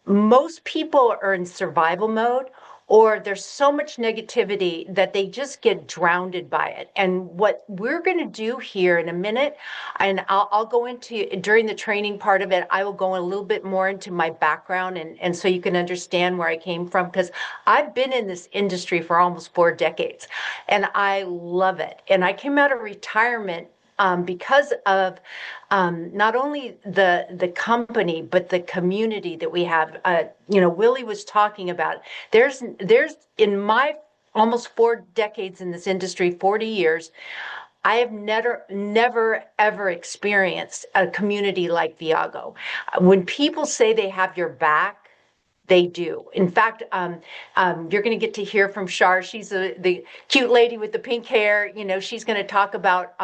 Most people are in survival mode, or there's so much negativity that they just get drowned by it. And what we're going to do here in a minute, and I'll go into during the training part of it, I will go a little bit more into my background, and so you can understand where I came from, because I've been in this industry for almost 4 decades and I love it. And I came out of retirement because of not only the company but the community that we have. Willie was talking about. There's in my almost 4 decades in this industry, 40 years, I have never ever experienced a community like Viago. When people say they have your back, they do. In fact, you're going to get to hear from Shar. She's the cute lady with the pink hair. She's going to talk about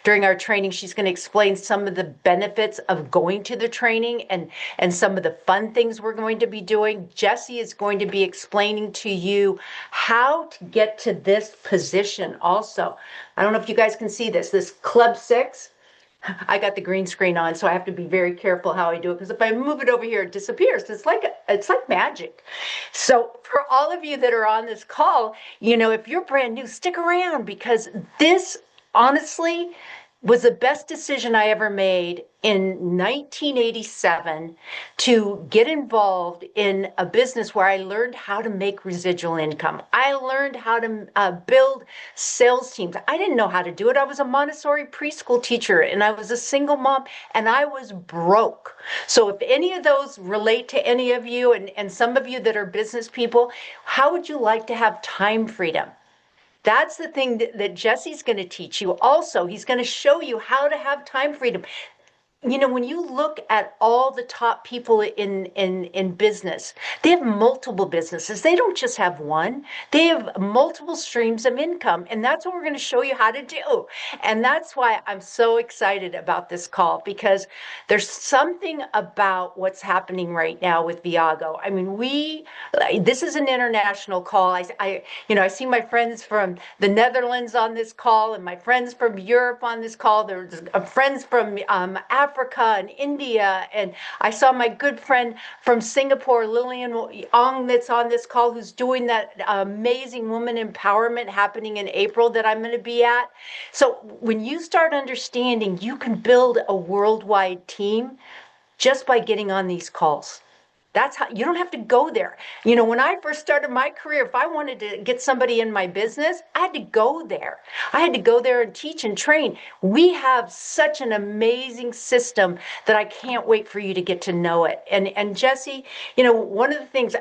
during our training. She's going to explain some of the benefits of going to the training and some of the fun things we're going to be doing. Jesse is going to be explaining to you how to get to this position. Also, I don't know if you guys can see this Club 6. I got the green screen on, so I have to be very careful how I do it, because if I move it over here, it disappears. It's like magic. So for all of you that are on this call, if you're brand new, stick around, because this honestly was the best decision I ever made in 1987 to get involved in a business where I learned how to make residual income. I learned how to build sales teams. I didn't know how to do it. I was a Montessori preschool teacher and I was a single mom and I was broke. So if any of those relate to any of you and some of you that are business people, how would you like to have time freedom? That's the thing that Jesse's going to teach you. Also, he's going to show you how to have time freedom. You know, when you look at all the top people in business, they have multiple businesses. They don't just have one. They have multiple streams of income, and that's what we're going to show you how to do. And that's why I'm so excited about this call, because there's something about what's happening right now with Viago. I mean, this is an international call. I see my friends from the Netherlands on this call, and my friends from Europe on this call. There's friends from Africa and India, and I saw my good friend from Singapore, Lillian Ong, that's on this call, who's doing that amazing woman empowerment happening in April that I'm going to be at. So when you start understanding you can build a worldwide team just by getting on these calls. That's how you don't have to go there. You know, when I first started my career, if I wanted to get somebody in my business, I had to go there. I had to go there and teach and train. We have such an amazing system that I can't wait for you to get to know it. And Jesse, you know, one of the things,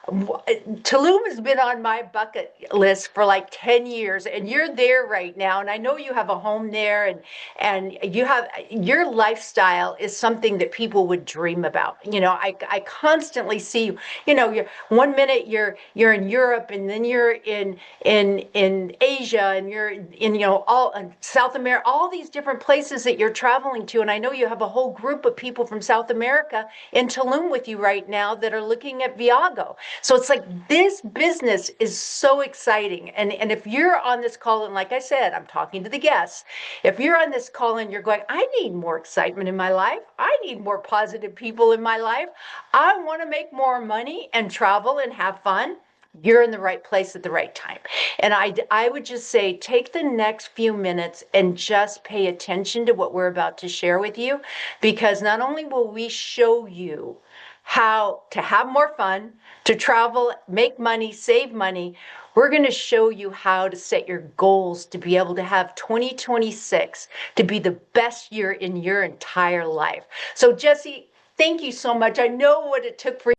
Tulum has been on my bucket list for like 10 years, and you're there right now. And I know you have a home there, and you have your lifestyle is something that people would dream about. You know, I constantly see you. You know, you're one minute you're in Europe, and then you're in Asia, and you're in, you know, all South America, all these different places that you're traveling to. And I know you have a whole group of people from South America in Tulum with you right now that are looking at Viago. So it's like this business is so exciting. And if you're on this call, and like I said, I'm talking to the guests, if you're on this call and you're going, I need more excitement in my life, I need more positive people in my life, I want to make more money and travel and have fun, you're in the right place at the right time. And I would just say, take the next few minutes and just pay attention to what we're about to share with you, because not only will we show you how to have more fun, to travel, make money, save money, we're going to show you how to set your goals to be able to have 2026 to be the best year in your entire life. So Jesse, thank you so much. I know what it took for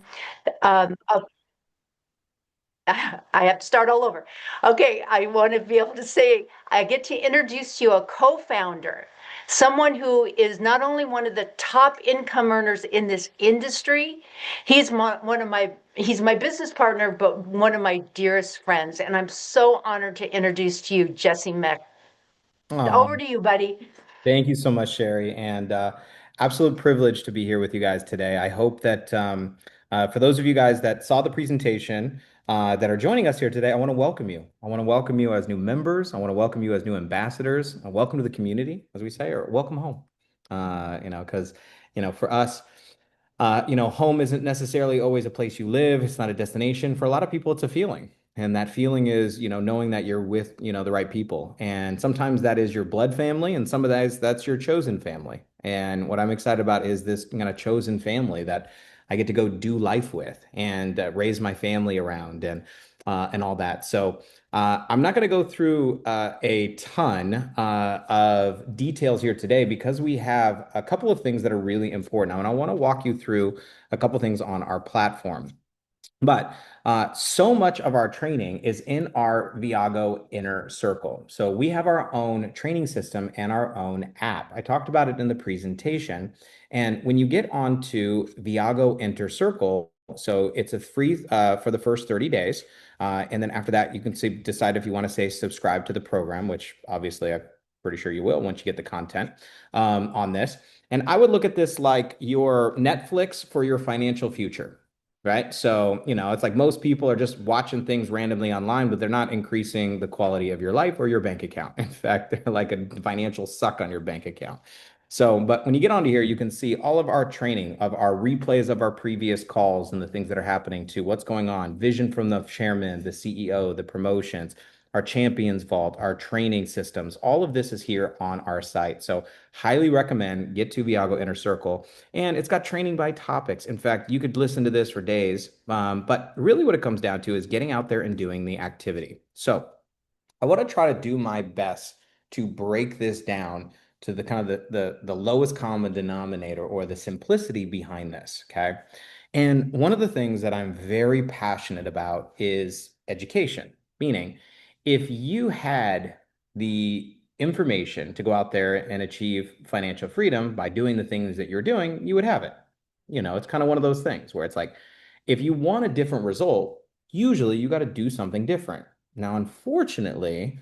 I have to start all over. Okay, I want to be able to say I get to introduce you a co-founder, someone who is not only one of the top income earners in this industry, he's he's my business partner, but one of my dearest friends. And I'm so honored to introduce to you Jesse Meck. Over to you, buddy. Thank you so much, Sherry, and absolute privilege to be here with you guys today. I hope that for those of you guys that saw the presentation that are joining us here today, I want to welcome you. I want to welcome you as new members. I want to welcome you as new ambassadors. Welcome to the community, as we say, or welcome home. Because for us, home isn't necessarily always a place you live. It's not a destination. For a lot of people, it's a feeling. And that feeling is, knowing that you're with, the right people. And sometimes that is your blood family, and some of that's your chosen family. And what I'm excited about is this kind of chosen family that I get to go do life with and raise my family around and all that. So I'm not going to go through a ton of details here today because we have a couple of things that are really important. And I want to walk you through a couple of things on our platform. But so much of our training is in our Viago Inner Circle. So we have our own training system and our own app. I talked about it in the presentation. And when you get onto Viago Inner Circle, so it's a free for the first 30 days. And then after that, you can decide if you want to say subscribe to the program, which obviously I'm pretty sure you will once you get the content on this. And I would look at this like your Netflix for your financial future. Right. So, it's like most people are just watching things randomly online, but they're not increasing the quality of your life or your bank account. In fact, they're like a financial suck on your bank account. So, but when you get onto here, you can see all of our training, of our replays of our previous calls and the things that are happening to what's going on, vision from the chairman, the CEO, the promotions, our Champions Vault, our training systems. All of this is here on our site. So highly recommend get to Viago Inner Circle. And it's got training by topics. In fact, you could listen to this for days. But really what it comes down to is getting out there and doing the activity. So I want to try to do my best to break this down to the kind of the lowest common denominator or the simplicity behind this. Okay. And one of the things that I'm very passionate about is education, meaning if you had the information to go out there and achieve financial freedom by doing the things that you're doing, you would have it. It's kind of one of those things where it's like, if you want a different result, usually you got to do something different. Now, unfortunately,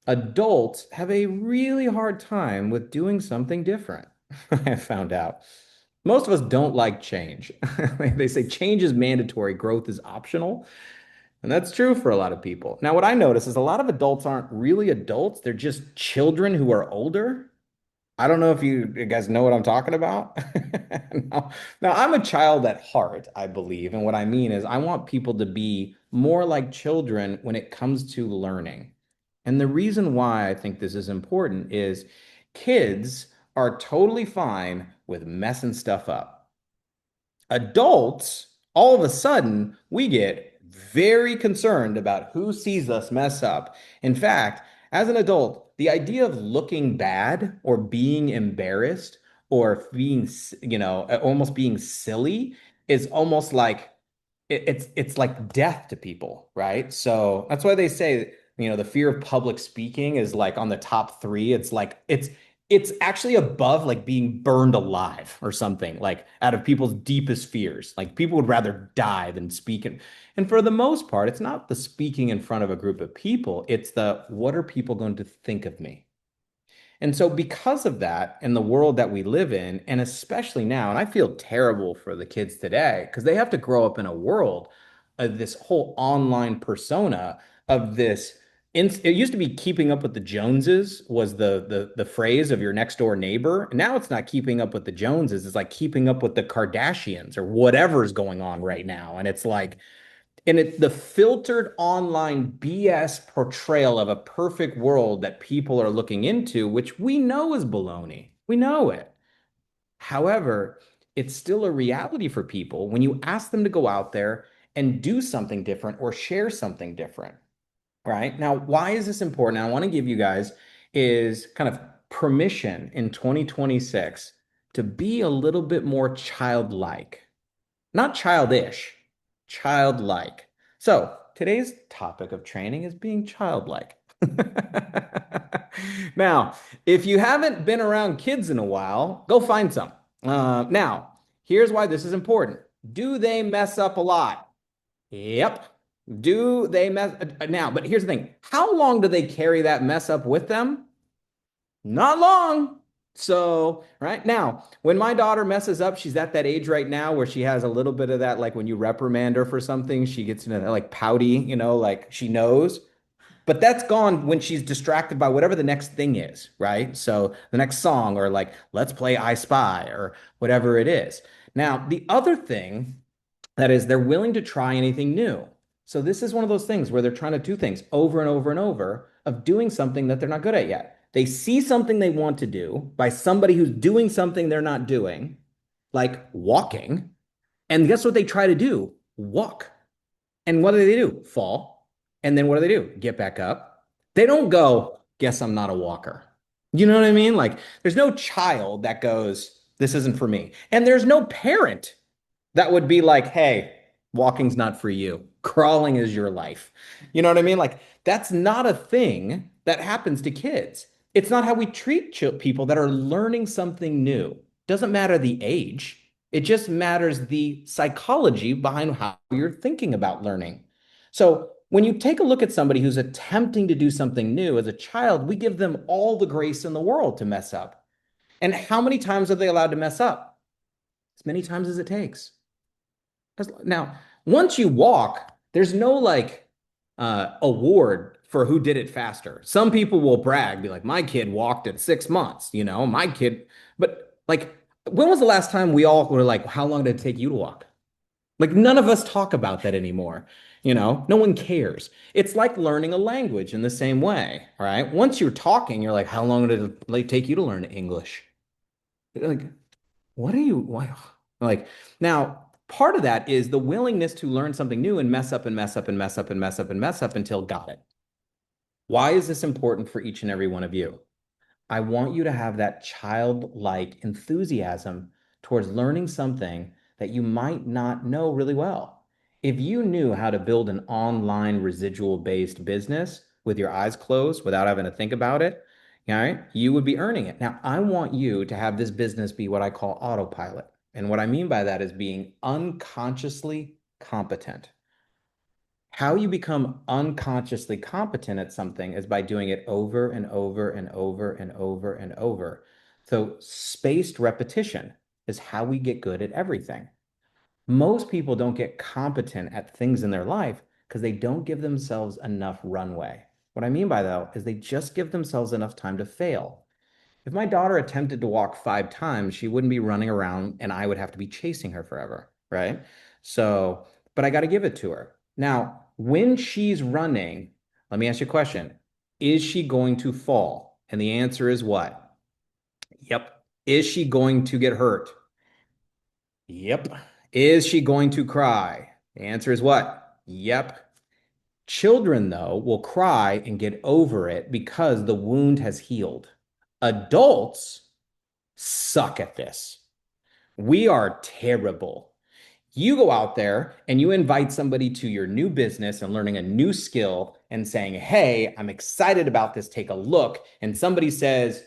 adults have a really hard time with doing something different. I found out. Most of us don't like change. They say change is mandatory, growth is optional. And that's true for a lot of people. Now, what I notice is a lot of adults aren't really adults, they're just children who are older. I don't know if you guys know what I'm talking about. Now, I'm a child at heart, I believe. And what I mean is, I want people to be more like children when it comes to learning. And the reason why I think this is important is kids are totally fine with messing stuff up. Adults, all of a sudden, we get very concerned about who sees us mess up. In fact, as an adult, the idea of looking bad or being embarrassed or being, almost being silly is almost like it's like death to people, right? So that's why they say, the fear of public speaking is like on the top three. It's like it's actually above like being burned alive or something, like out of people's deepest fears. Like people would rather die than speak. And for the most part, it's not the speaking in front of a group of people. It's the what are people going to think of me? And so, because of that, in the world that we live in, and especially now, and I feel terrible for the kids today because they have to grow up in a world of this whole online persona of this. It used to be keeping up with the Joneses was the phrase of your next door neighbor. Now it's not keeping up with the Joneses. It's like keeping up with the Kardashians or whatever's going on right now. And it's like, the filtered online BS portrayal of a perfect world that people are looking into, which we know is baloney. We know it. However, it's still a reality for people when you ask them to go out there and do something different or share something different, right? Now, why is this important? I want to give you guys is kind of permission in 2026 to be a little bit more childlike, not childish, childlike. So today's topic of training is being childlike. Now, if you haven't been around kids in a while, go find some. Now, here's why this is important. Do they mess up a lot? Yep. Do they mess now? But here's the thing. How long do they carry that mess up with them? Not long. So, right now, when my daughter messes up, she's at that age right now where she has a little bit of that, like when you reprimand her for something, she gets into that like pouty, like she knows. But that's gone when she's distracted by whatever the next thing is, right? So the next song or like, let's play I Spy or whatever it is. Now, the other thing that is they're willing to try anything new. So this is one of those things where they're trying to do things over and over and over of doing something that they're not good at yet. They see something they want to do by somebody who's doing something they're not doing, like walking. And guess what they try to do? Walk. And what do? Fall. And then what do? Get back up. They don't go, guess I'm not a walker. You know what I mean? Like there's no child that goes, this isn't for me. And there's no parent that would be like, hey, walking's not for you. Crawling is your life. You know what I mean? Like that's not a thing that happens to kids. It's not how we treat people that are learning something new. Doesn't matter the age. It just matters the psychology behind how you're thinking about learning. So when you take a look at somebody who's attempting to do something new as a child, we give them all the grace in the world to mess up. And how many times are they allowed to mess up? As many times as it takes. Now, once you walk, there's no like award for who did it faster. Some people will brag, be like, my kid walked at 6 months, my kid. But like, when was the last time we all were like, how long did it take you to walk? Like none of us talk about that anymore. No one cares. It's like learning a language in the same way, all right? Once you're talking, you're like, how long did it like take you to learn English? Like, what are you, why? Like, now, part of that is the willingness to learn something new and mess up and mess up and mess up and mess up and mess up until got it. Why is this important for each and every one of you? I want you to have that childlike enthusiasm towards learning something that you might not know really well. If you knew how to build an online residual based business with your eyes closed without having to think about it, all right, you would be earning it. Now, I want you to have this business be what I call autopilot. And what I mean by that is being unconsciously competent. How you become unconsciously competent at something is by doing it over and over and over and over and over. So, spaced repetition is how we get good at everything. Most people don't get competent at things in their life because they don't give themselves enough runway. What I mean by that is they just give themselves enough time to fail. If my daughter attempted to walk 5 times, she wouldn't be running around and I would have to be chasing her forever, right? So, but I got to give it to her. Now, when she's running, let me ask you a question. Is she going to fall? And the answer is what? Yep. Is she going to get hurt? Yep. Is she going to cry? The answer is what? Yep. Children, though, will cry and get over it because the wound has healed. Adults suck at this. We are terrible. You go out there and you invite somebody to your new business and learning a new skill and saying, hey, I'm excited about this. Take a look. And somebody says,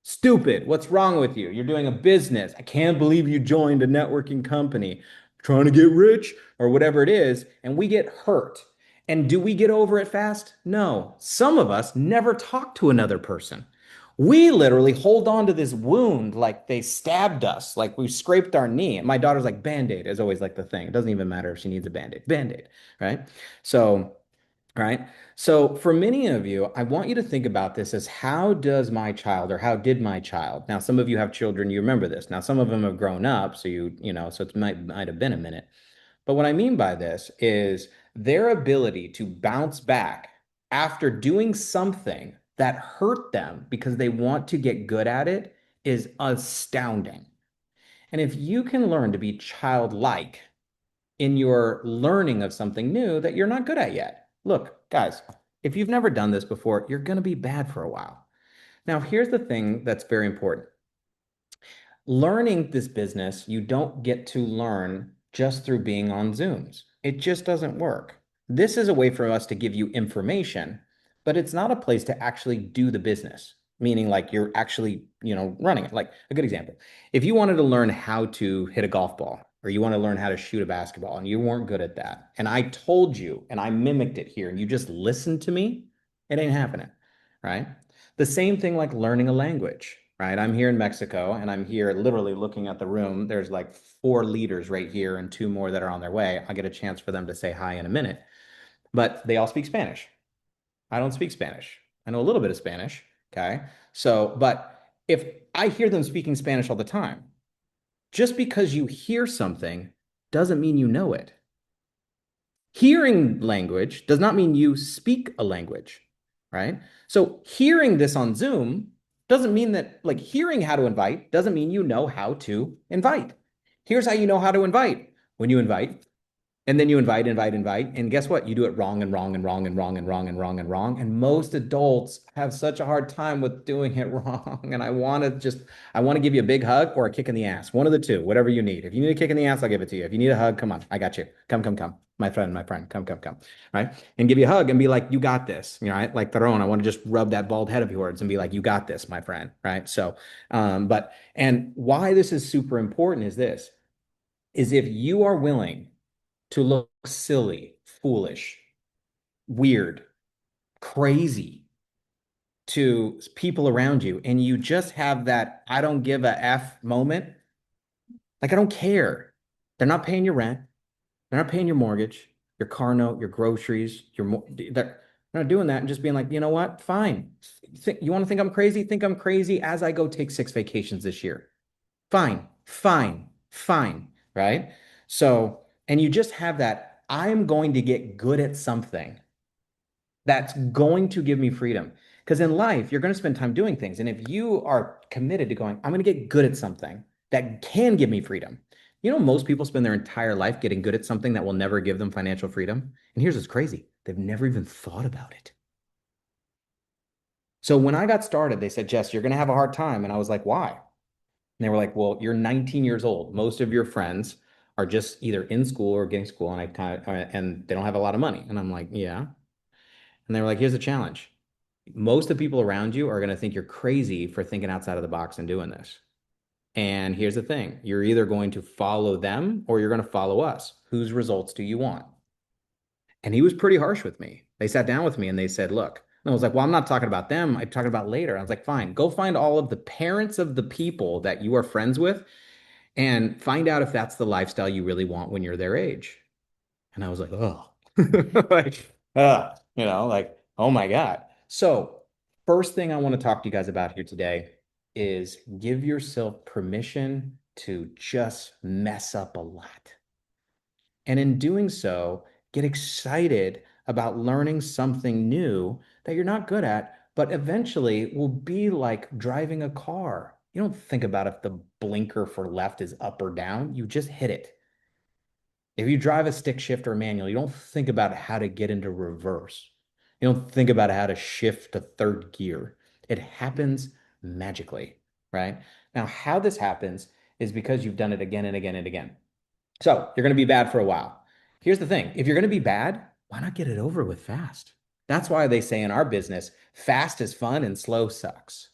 stupid, what's wrong with you? You're doing a business. I can't believe you joined a networking company trying to get rich or whatever it is. And we get hurt. And do we get over it fast? No. Some of us never talk to another person. We literally hold on to this wound like they stabbed us, like we scraped our knee. And my daughter's like, Band-Aid is always like the thing. It doesn't even matter if she needs a Band-Aid. Band-Aid, right? So, right? So for many of you, I want you to think about this as how does my child or how did my child? Now, some of you have children, you remember this. Now, some of them have grown up, so so it might have been a minute. But what I mean by this is their ability to bounce back after doing something that hurt them because they want to get good at it is astounding. And if you can learn to be childlike in your learning of something new that you're not good at yet, look, guys, if you've never done this before, you're going to be bad for a while. Now, here's the thing that's very important. Learning this business, you don't get to learn just through being on Zooms. It just doesn't work. This is a way for us to give you information, but it's not a place to actually do the business, meaning like you're actually, running it. Like a good example, if you wanted to learn how to hit a golf ball or you want to learn how to shoot a basketball and you weren't good at that, and I told you and I mimicked it here and you just listened to me, it ain't happening, right? The same thing like learning a language, right? I'm here in Mexico and I'm here literally looking at the room. There's like 4 leaders right here and 2 more that are on their way. I'll get a chance for them to say hi in a minute, but they all speak Spanish. I don't speak Spanish. I know a little bit of Spanish. Okay. So, but if I hear them speaking Spanish all the time, just because you hear something doesn't mean you know it. Hearing language does not mean you speak a language, right? So hearing this on Zoom doesn't mean that, like, hearing how to invite doesn't mean you know how to invite. Here's how you know how to invite. When you invite, and then you invite, and guess what? You do it wrong and wrong and wrong and wrong and wrong and wrong and wrong. And most adults have such a hard time with doing it wrong. And I want to give you a big hug or a kick in the ass. One of the two, whatever you need. If you need a kick in the ass, I'll give it to you. If you need a hug, come on, I got you. Come, come, come. My friend, come. Right? And give you a hug and be like, you got this. Right? Like Theron, I want to just rub that bald head of yours and be like, you got this, my friend. Right? So, and why this is super important is this, is if you are willing to look silly, foolish, weird, crazy to people around you, and you just have that I don't give a F moment, like I don't care. They're not paying your rent. They're not paying your mortgage, your car note, your groceries, they're not doing that and just being like, you know what? Fine. You want to think I'm crazy? Think I'm crazy as I go take 6 vacations this year. Fine, fine, fine, right? So and you just have that, I'm going to get good at something that's going to give me freedom. Because in life, you're going to spend time doing things. And if you are committed to going, I'm going to get good at something that can give me freedom. Most people spend their entire life getting good at something that will never give them financial freedom. And here's what's crazy, they've never even thought about it. So when I got started, they said, Jess, you're going to have a hard time. And I was like, why? And they were like, well, you're 19 years old. Most of your friends are just either in school or getting school, and and they don't have a lot of money. And I'm like, yeah. And they were like, here's the challenge. Most of the people around you are going to think you're crazy for thinking outside of the box and doing this. And here's the thing, you're either going to follow them or you're going to follow us. Whose results do you want? And he was pretty harsh with me. They sat down with me and they said, look, and I was like, well, I'm not talking about them. I'm talking about later. I was like, fine, go find all of the parents of the people that you are friends with and find out if that's the lifestyle you really want when you're their age. And I was like, oh, like, like, oh my God. So, first thing I want to talk to you guys about here today is give yourself permission to just mess up a lot. And in doing so, get excited about learning something new that you're not good at, but eventually will be like driving a car. You don't think about if the blinker for left is up or down, you just hit it. If you drive a stick shift or manual, you don't think about how to get into reverse. You don't think about how to shift to third gear. It happens magically, right? Now, how this happens is because you've done it again and again and again. So you're going to be bad for a while. Here's the thing. If you're going to be bad, why not get it over with fast? That's why they say in our business, fast is fun and slow sucks.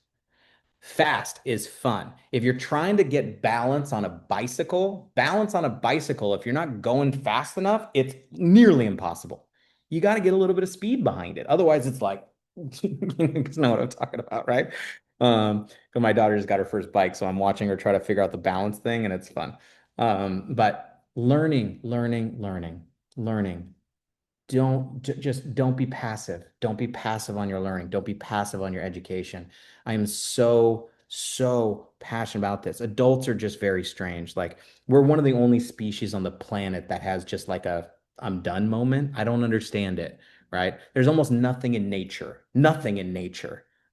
Fast is fun. If you're trying to get balance on a bicycle, if you're not going fast enough, it's nearly impossible. You got to get a little bit of speed behind it. Otherwise, it's like, you know what I'm talking about, right? My daughter just got her first bike, so I'm watching her try to figure out the balance thing, and it's fun. But learning. Don't be passive. Don't be passive on your learning. Don't be passive on your education. I am so passionate about this. Adults are just very strange. Like, we're one of the only species on the planet that has just like a I'm done moment. I don't understand it, right? There's almost nothing in nature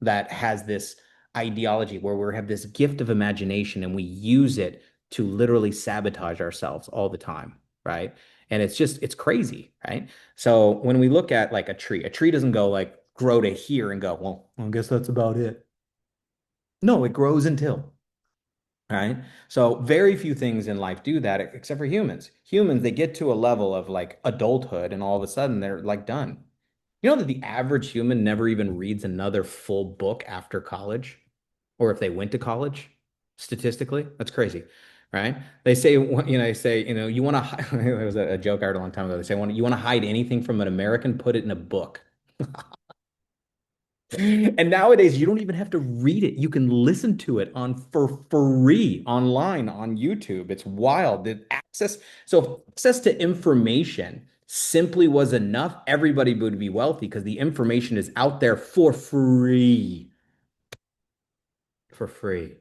that has this ideology where we have this gift of imagination and we use it to literally sabotage ourselves all the time, right? And it's crazy, right? So when we look at like a tree doesn't go like grow to here and go, well, I guess that's about it. No, it grows until, right? So very few things in life do that except for humans. Humans, they get to a level of like adulthood and all of a sudden they're like done. You know that the average human never even reads another full book after college, or if they went to college, statistically, that's crazy, right? You want to, there was a joke I heard a long time ago. They say, you want to hide anything from an American, put it in a book. And nowadays, you don't even have to read it. You can listen to it for free online on YouTube. It's wild. So if access to information simply was enough, everybody would be wealthy because the information is out there for free. For free.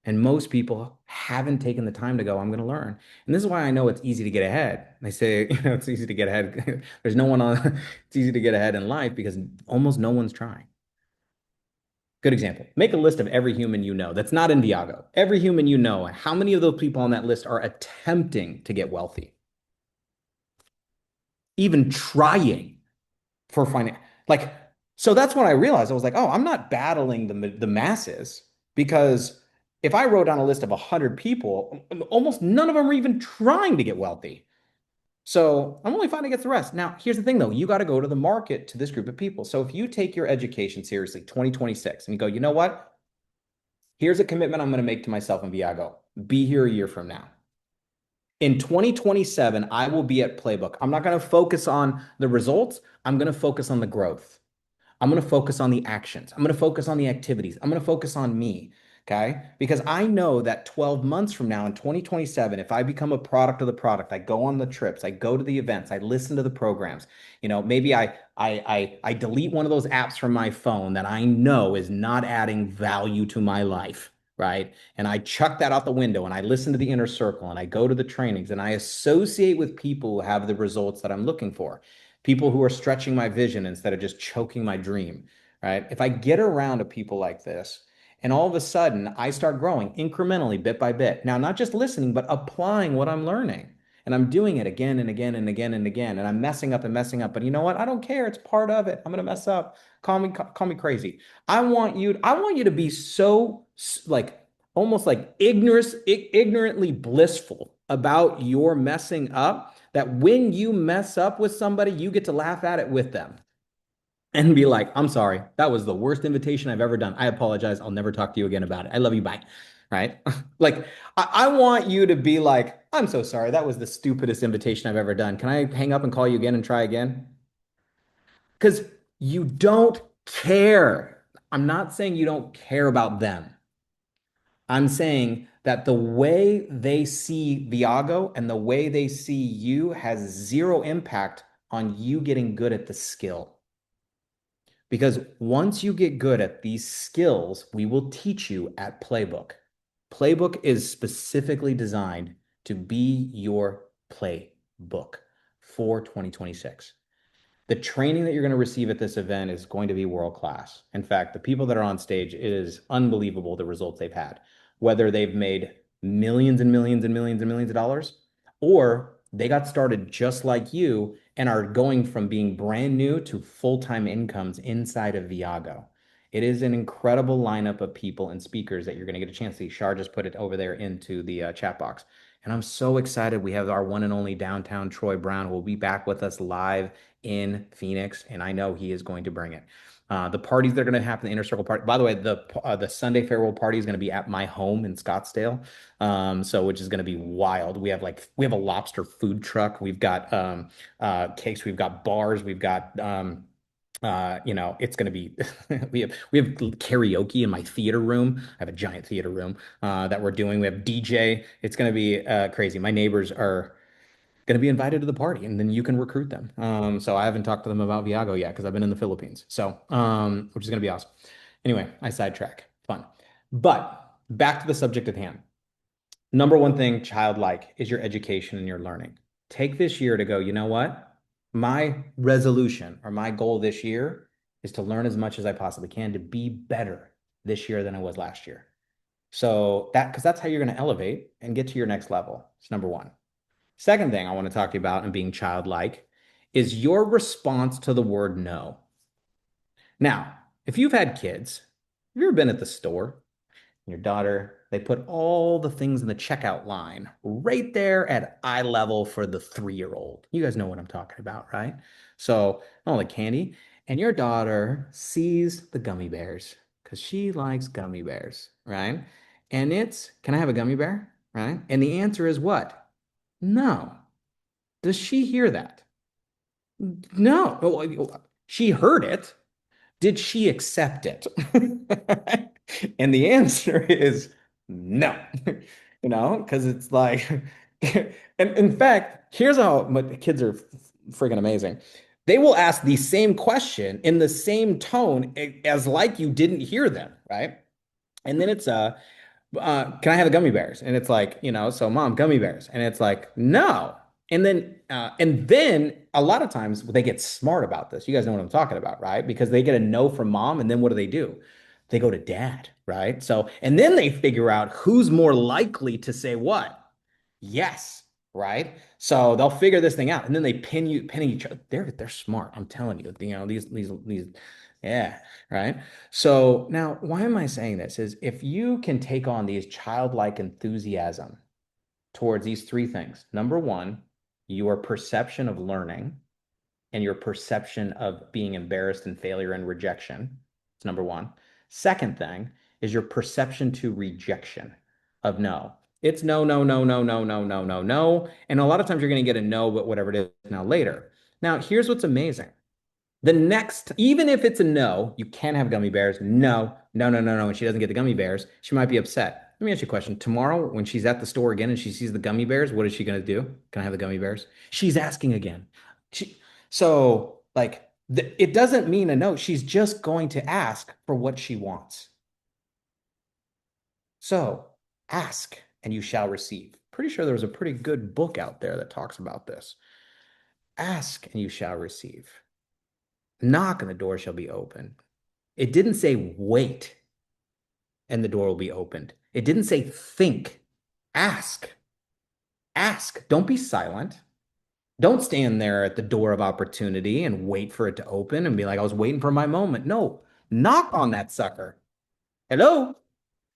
And most people haven't taken the time to go, I'm going to learn. And this is why I know it's easy to get ahead. They say, it's easy to get ahead. There's no one on, it's easy to get ahead in life because almost no one's trying. Good example. Make a list of every human you know that's not in Viago. Every human you know, how many of those people on that list are attempting to get wealthy? Even trying for finance. Like, so that's when I realized I was like, oh, I'm not battling the masses because if I wrote down a list of 100 people, almost none of them are even trying to get wealthy. So I'm only fighting against the rest. Now, here's the thing though, you got to go to the market to this group of people. So if you take your education seriously, 2026, and you go, you know what? Here's a commitment I'm going to make to myself in Viago. Be here a year from now. In 2027, I will be at Playbook. I'm not going to focus on the results. I'm going to focus on the growth. I'm going to focus on the actions. I'm going to focus on the activities. I'm going to focus on me. Okay. Because I know that 12 months from now in 2027, if I become a product of the product, I go on the trips, I go to the events, I listen to the programs, maybe I delete one of those apps from my phone that I know is not adding value to my life. right? And I chuck that out the window and I listen to the inner circle and I go to the trainings and I associate with people who have the results that I'm looking for, people who are stretching my vision instead of just choking my dream, right? If I get around to people like this, and all of a sudden I start growing incrementally, bit by bit. Now, not just listening, but applying what I'm learning. And I'm doing it again and again and again and again. And I'm messing up and messing up. But you know what? I don't care. It's part of it. I'm gonna mess up. Call me crazy. I want you to be so like almost like ignorantly blissful about your messing up that when you mess up with somebody, you get to laugh at it with them and be like, I'm sorry, that was the worst invitation I've ever done. I apologize. I'll never talk to you again about it. I love you. Bye. Right? Like, I want you to be like, I'm so sorry. That was the stupidest invitation I've ever done. Can I hang up and call you again and try again? Because you don't care. I'm not saying you don't care about them. I'm saying that the way they see Viago and the way they see you has zero impact on you getting good at the skill. Because once you get good at these skills, we will teach you at Playbook. Playbook is specifically designed to be your playbook for 2026. The training that you're going to receive at this event is going to be world class. In fact, the people that are on stage, it is unbelievable the results they've had, whether they've made millions and millions and millions and millions of dollars, or they got started just like you and are going from being brand new to full-time incomes inside of Viago. It is an incredible lineup of people and speakers that you're going to get a chance to see. Shar just put it over there into the chat box. And I'm so excited. We have our one and only downtown Troy Brown who will be back with us live in Phoenix, and I know he is going to bring it. The parties that are going to happen, the Inner Circle party. By the way, the Sunday farewell party is going to be at my home in Scottsdale, so which is going to be wild. We have a lobster food truck. We've got cakes. We've got bars. We've got it's going to be we have karaoke in my theater room. I have a giant theater room that we're doing. We have DJ. It's going to be crazy. My neighbors are going to be invited to the party and then you can recruit them. So I haven't talked to them about Viago yet because I've been in the Philippines. So, which is going to be awesome. Anyway, I sidetrack. Fun. But back to the subject at hand. Number one thing, childlike, is your education and your learning. Take this year to go, you know what? My resolution or my goal this year is to learn as much as I possibly can to be better this year than I was last year. So because that's how you're going to elevate and get to your next level. It's number one. Second thing I want to talk to you about and being childlike is your response to the word no. Now, if you've had kids, have you ever been at the store? Your daughter, they put all the things in the checkout line right there at eye level for the 3-year-old. You guys know what I'm talking about, right? So, all the candy. And your daughter sees the gummy bears because she likes gummy bears, right? And can I have a gummy bear? Right? And the answer is what? No. Does she hear that? No. She heard it. Did she accept it? And the answer is no. Because it's like, and in fact, here's how the kids are freaking amazing. They will ask the same question in the same tone as like you didn't hear them, right? And then it's can I have the gummy bears? And it's like, so mom, gummy bears. And it's like, no. And then a lot of times they get smart about this. You guys know what I'm talking about, right? Because they get a no from mom, and then what do? They go to dad, right? So, and then they figure out who's more likely to say what? Yes, right? So they'll figure this thing out, and then they pin each other. They're smart. I'm telling you, these, yeah, right. So now, why am I saying this? Is if you can take on these childlike enthusiasm towards these three things. Number one, your perception of learning and your perception of being embarrassed and failure and rejection. It's number one. Second thing is your perception to rejection of no. It's no, no, no, no, no, no, no, no, no. And a lot of times you're going to get a no, but whatever it is now later. Now, here's what's amazing. Even if it's a no, you can't have gummy bears. No, no, no, no, no. And she doesn't get the gummy bears, she might be upset. Let me ask you a question. Tomorrow, when she's at the store again and she sees the gummy bears, what is she going to do? Can I have the gummy bears? She's asking again. So, like, it doesn't mean a no. She's just going to ask for what she wants. So ask and you shall receive. Pretty sure there was a pretty good book out there that talks about this. Ask and you shall receive. Knock and the door shall be opened. It didn't say wait and the door will be opened. It didn't say think. Ask. Ask. Don't be silent. Don't stand there at the door of opportunity and wait for it to open and be like, I was waiting for my moment. No, knock on that sucker. Hello?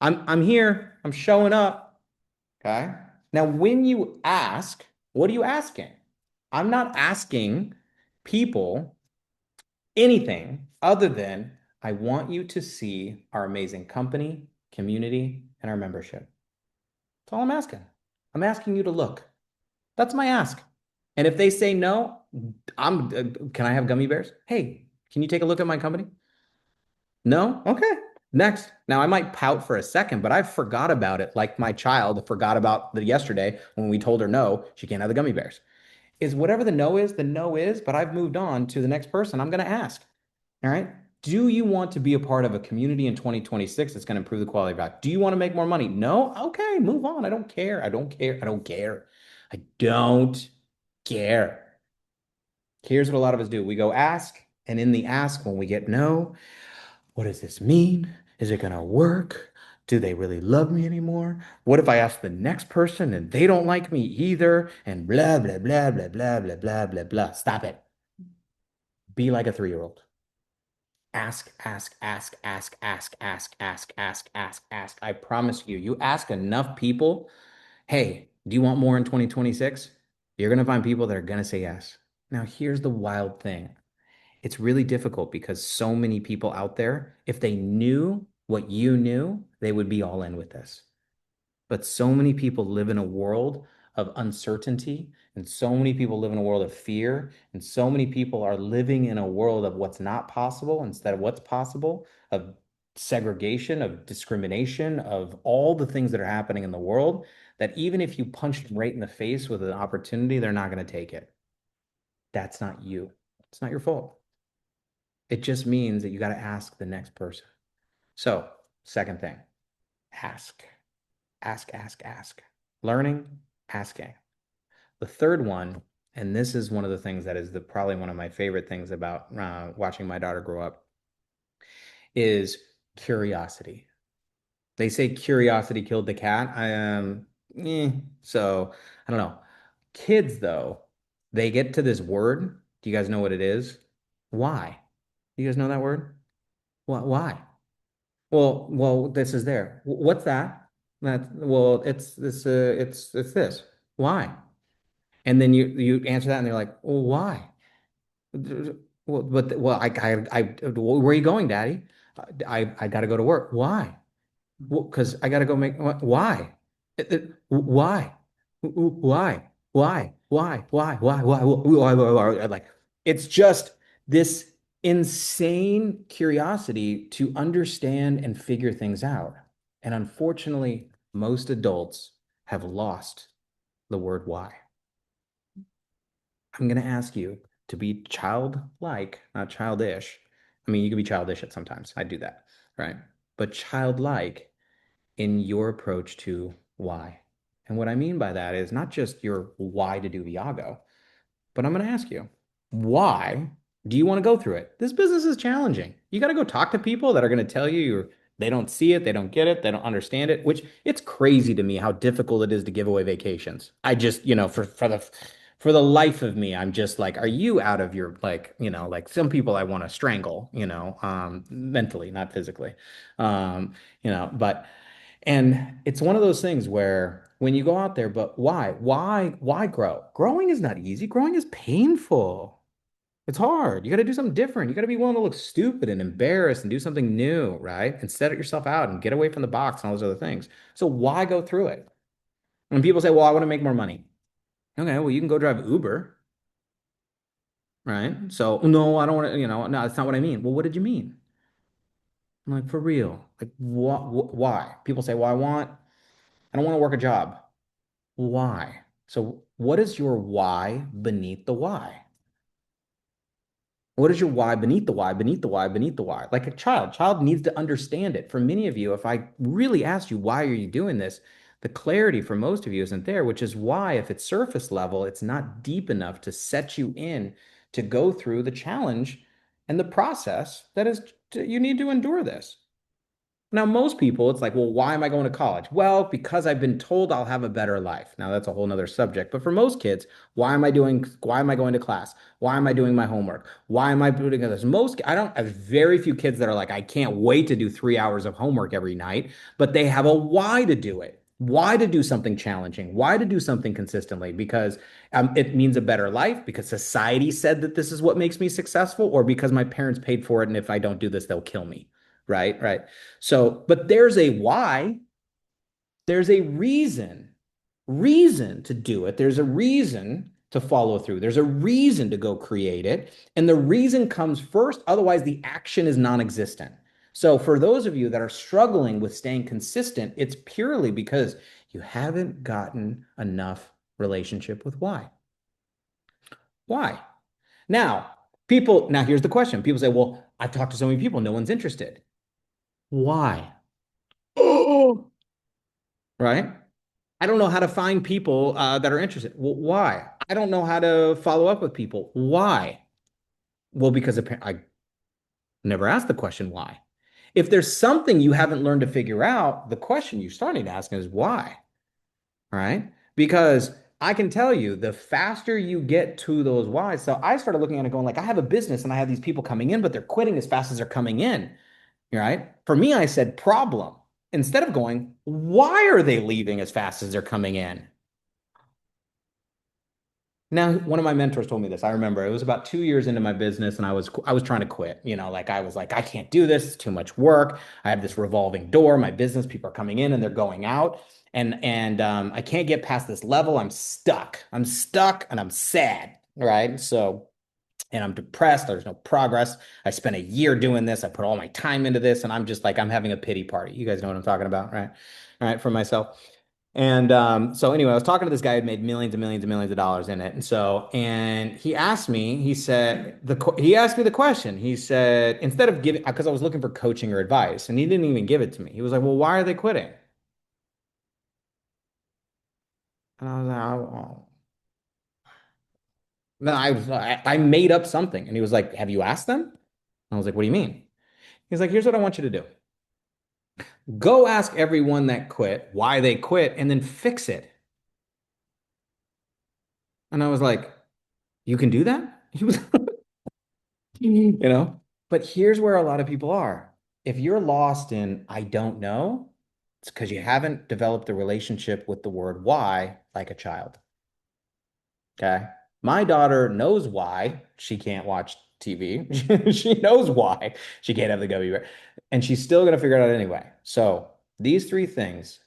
I'm here. I'm showing up. Okay. Now, when you ask, what are you asking? I'm not asking people anything other than I want you to see our amazing company, community, and our membership. That's all I'm asking. I'm asking you to look. That's my ask. And if they say no, can I have gummy bears? Hey, can you take a look at my company? No? Okay. Next. Now I might pout for a second, but I forgot about it like my child forgot about the yesterday when we told her no, she can't have the gummy bears. Is whatever the no is, but I've moved on to the next person I'm going to ask. All right. Do you want to be a part of a community in 2026 that's going to improve the quality of life? Do you want to make more money? No? Okay, move on. I don't care. I don't care. I don't care. I don't care. Here's what a lot of us do. We go ask, and in the ask, when we get no, what does this mean? Is it going to work? Do they really love me anymore? What if I ask the next person and they don't like me either? And blah, blah, blah, blah, blah, blah, blah, blah, blah. Stop it. Be like a 3-year-old. Ask, ask, ask, ask, ask, ask, ask, ask, ask, ask. I promise you, you ask enough people, hey, do you want more in 2026? You're going to find people that are going to say yes. Now, here's the wild thing. It's really difficult because so many people out there, if they knew what you knew, they would be all in with this. But so many people live in a world of uncertainty, and so many people live in a world of fear, and so many people are living in a world of what's not possible instead of what's possible, of segregation, of discrimination, of all the things that are happening in the world, that even if you punch them right in the face with an opportunity, they're not going to take it. That's not you. It's not your fault. It just means that you got to ask the next person. So, second thing, ask. Ask, ask, ask. Learning, asking. The third one, and this is one of the things that is probably one of my favorite things about watching my daughter grow up, is curiosity. They say curiosity killed the cat. So I don't know. Kids, though, they get to this word. Do you guys know what it is? Why? Do you guys know that word? Why? Well, this is there. What's that? Well, it's this. It's this. Why? And then you answer that, and they're like, well, why? Where are you going, Daddy? I got to go to work. Why? Well, because I got to go make. Why? Why? Why? Why? Why? Why? Like, it's just this insane curiosity to understand and figure things out. And unfortunately, most adults have lost the word why. I'm going to ask you to be childlike, not childish. I mean, you can be childish at sometimes. I do that, right? But childlike in your approach to why. And what I mean by that is not just your why to do Viago, but I'm going to ask you, why do you want to go through it? This business is challenging. You got to go talk to people that are going to tell you they don't see it, they don't get it, they don't understand it, which it's crazy to me how difficult it is to give away vacations. I just, for the life of me, I'm just like, are you out of your like, like some people I want to strangle, mentally, not physically. But and it's one of those things where when you go out there, but why? Why grow? Growing is not easy. Growing is painful. It's hard. You got to do something different. You got to be willing to look stupid and embarrassed and do something new, right? And set it yourself out and get away from the box and all those other things. So why go through it? When people say, well, I want to make more money. Okay, well, you can go drive Uber, right? So no, I don't want to, no, that's not what I mean. Well, what did you mean? I'm like, for real. Like, why? People say, well, I don't want to work a job. Why? So what is your why beneath the why? What is your why beneath the why, beneath the why, beneath the why? Like a child needs to understand it. For many of you, if I really asked you, why are you doing this? The clarity for most of you isn't there, which is why, if it's surface level, it's not deep enough to set you in to go through the challenge and the process that is, you need to endure this. Now, most people, it's like, well, why am I going to college? Well, because I've been told I'll have a better life. Now, that's a whole nother subject. But for most kids, why am I going to class? Why am I doing my homework? Why am I doing this? I have very few kids that are like, I can't wait to do 3 hours of homework every night, but they have a why to do it. Why to do something challenging? Why to do something consistently? Because it means a better life, because society said that this is what makes me successful, or because my parents paid for it. And if I don't do this, they'll kill me. Right, right. So, but there's a why, there's a reason to do it. There's a reason to follow through. There's a reason to go create it. And the reason comes first. Otherwise, the action is non-existent. So for those of you that are struggling with staying consistent, it's purely because you haven't gotten enough relationship with why. Why? Now here's the question. People say, well, I've talked to so many people, no one's interested. Why? Right? I don't know how to find people that are interested. Well, why? I don't know how to follow up with people. Why? Well, because I never asked the question why. If there's something you haven't learned to figure out, the question you start need to ask is why, right? Because I can tell you, the faster you get to those whys. So I started looking at it going like, I have a business and I have these people coming in, but they're quitting as fast as they're coming in, right? For me, I said problem instead of going, why are they leaving as fast as they're coming in? Now, one of my mentors told me this. I remember it was about 2 years into my business, and I was trying to quit. Like I was like, I can't do this. It's too much work. I have this revolving door. My business people are coming in and they're going out, and I can't get past this level. I'm stuck. I'm stuck, and I'm sad. Right. So, and I'm depressed. There's no progress. I spent a year doing this. I put all my time into this, and I'm just like, I'm having a pity party. You guys know what I'm talking about, right? All right, for myself. And so anyway, I was talking to this guy who had made millions and millions and millions of dollars in it. And he asked me, he asked me the question. He said, instead of giving, because I was looking for coaching or advice, and he didn't even give it to me. He was like, well, why are they quitting? And I was like, oh. No, I made up something. And he was like, have you asked them? I was like, what do you mean? He's like, here's what I want you to do. Go ask everyone that quit why they quit and then fix it. And I was like, you can do that? He was, you know, but here's where a lot of people are. If you're lost in, I don't know, it's because you haven't developed the relationship with the word why like a child. Okay. My daughter knows why she can't watch TV. She knows why she can't have the gummy bear, and she's still going to figure it out anyway. So these three things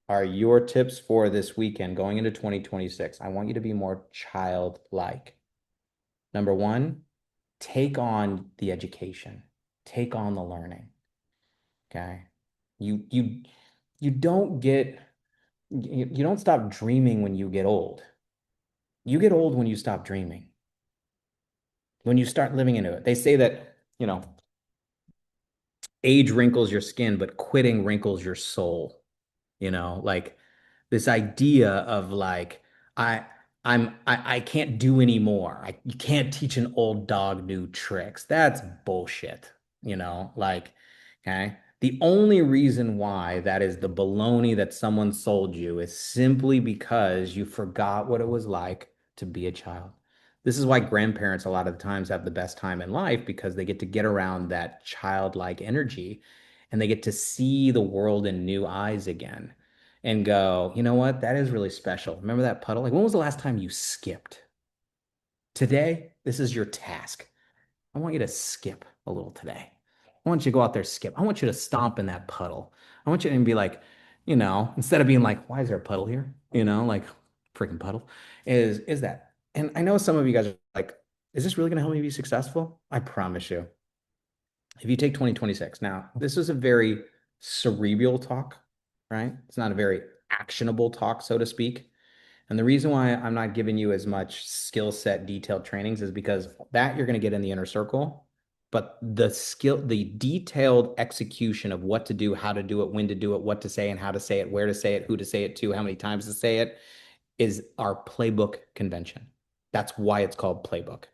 are your tips for this weekend going into 2026. I want you to be more childlike. Number one, take on the education, take on the learning. Okay. You you you don't get you don't stop dreaming when you get old. You get old when you stop dreaming. When you start living into it. They say that, age wrinkles your skin, but quitting wrinkles your soul. Like this idea of like, I I can't do anymore. You can't teach an old dog new tricks. That's bullshit. Like, okay. The only reason why that is the baloney that someone sold you is simply because you forgot what it was like to be a child. This is why grandparents a lot of the times have the best time in life, because they get around that childlike energy and they get to see the world in new eyes again and go, you know what? That is really special. Remember that puddle? Like, when was the last time you skipped? Today, this is your task. I want you to skip a little today. I want you to go out there, skip. I want you to stomp in that puddle. I want you to be like, instead of being like, why is there a puddle here? Like freaking puddle is that. And I know some of you guys are like, is this really going to help me be successful? I promise you. If you take 2026, now, this is a very cerebral talk, right? It's not a very actionable talk, so to speak. And the reason why I'm not giving you as much skill set detailed trainings is because that you're going to get in the inner circle, but the detailed execution of what to do, how to do it, when to do it, what to say and how to say it, where to say it, who to say it to, how many times to say it is our playbook convention. That's why it's called playbook.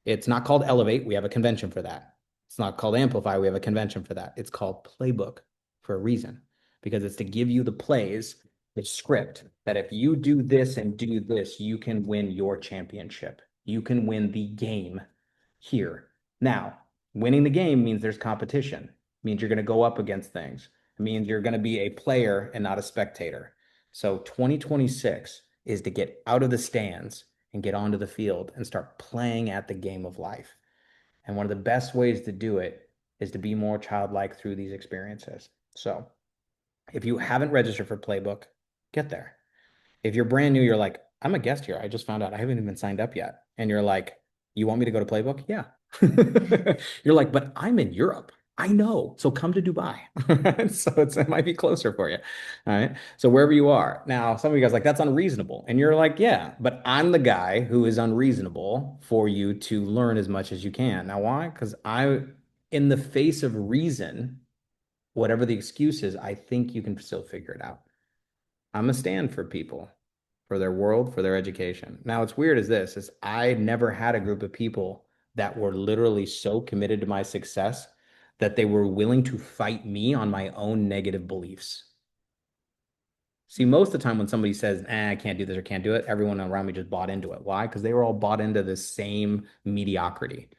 It's not called Elevate. We have a convention for that. It's not called Amplify. We have a convention for that. It's called playbook for a reason, because it's to give you the plays, the script that if you do this and do this, you can win your championship. You can win the game here. Now, winning the game means there's competition. It means you're going to go up against things. It means you're going to be a player and not a spectator. So 2026 is to get out of the stands and get onto the field and start playing at the game of life. And one of the best ways to do it is to be more childlike through these experiences. So if you haven't registered for Playbook, get there. If you're brand new, you're like, I'm a guest here. I just found out I haven't even signed up yet. And you're like, you want me to go to Playbook? Yeah. You're like, but I'm in Europe. I know. So come to Dubai. So it might be closer for you. All right. So wherever you are. Now, some of you guys are like, that's unreasonable. And you're like, yeah, but I'm the guy who is unreasonable for you to learn as much as you can. Now, why? Because in the face of reason, whatever the excuse is, I think you can still figure it out. I'm a stand for people, for their world, for their education. Now, what's weird is I never had a group of people that were literally so committed to my success that they were willing to fight me on my own negative beliefs. See, most of the time when somebody says, I can't do this or can't do it, everyone around me just bought into it. Why? Because they were all bought into the same mediocrity.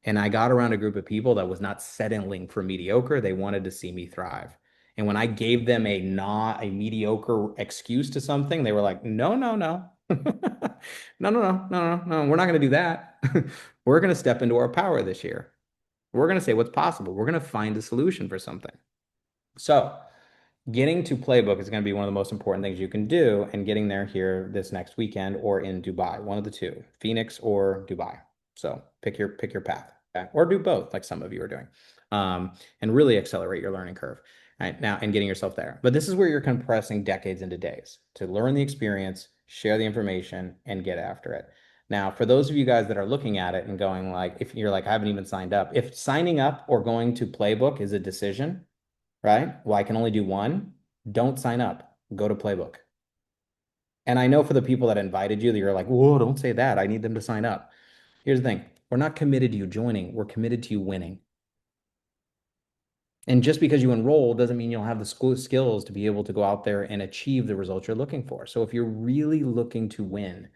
And I got around a group of people that was not settling for mediocre. They wanted to see me thrive. And when I gave them a not a mediocre excuse to something, they were like, no, no, no. No, no, no, no, no, no. We're not going to do that. We're going to step into our power this year. We're going to say what's possible. We're going to find a solution for something. So getting to Playbook is going to be one of the most important things you can do, and getting there here this next weekend or in Dubai, one of the two, Phoenix or Dubai. So pick your path, okay? Or do both, like some of you are doing, and really accelerate your learning curve right now and getting yourself there. But this is where you're compressing decades into days to learn the experience, share the information, and get after it. Now, for those of you guys that are looking at it and going like, if you're like, I haven't even signed up, if signing up or going to Playbook is a decision, right? Well, I can only do one. Don't sign up. Go to Playbook. And I know for the people that invited you, that you're like, whoa, don't say that. I need them to sign up. Here's the thing. We're not committed to you joining. We're committed to you winning. And just because you enroll doesn't mean you'll have the skills to be able to go out there and achieve the results you're looking for. So if you're really looking to win,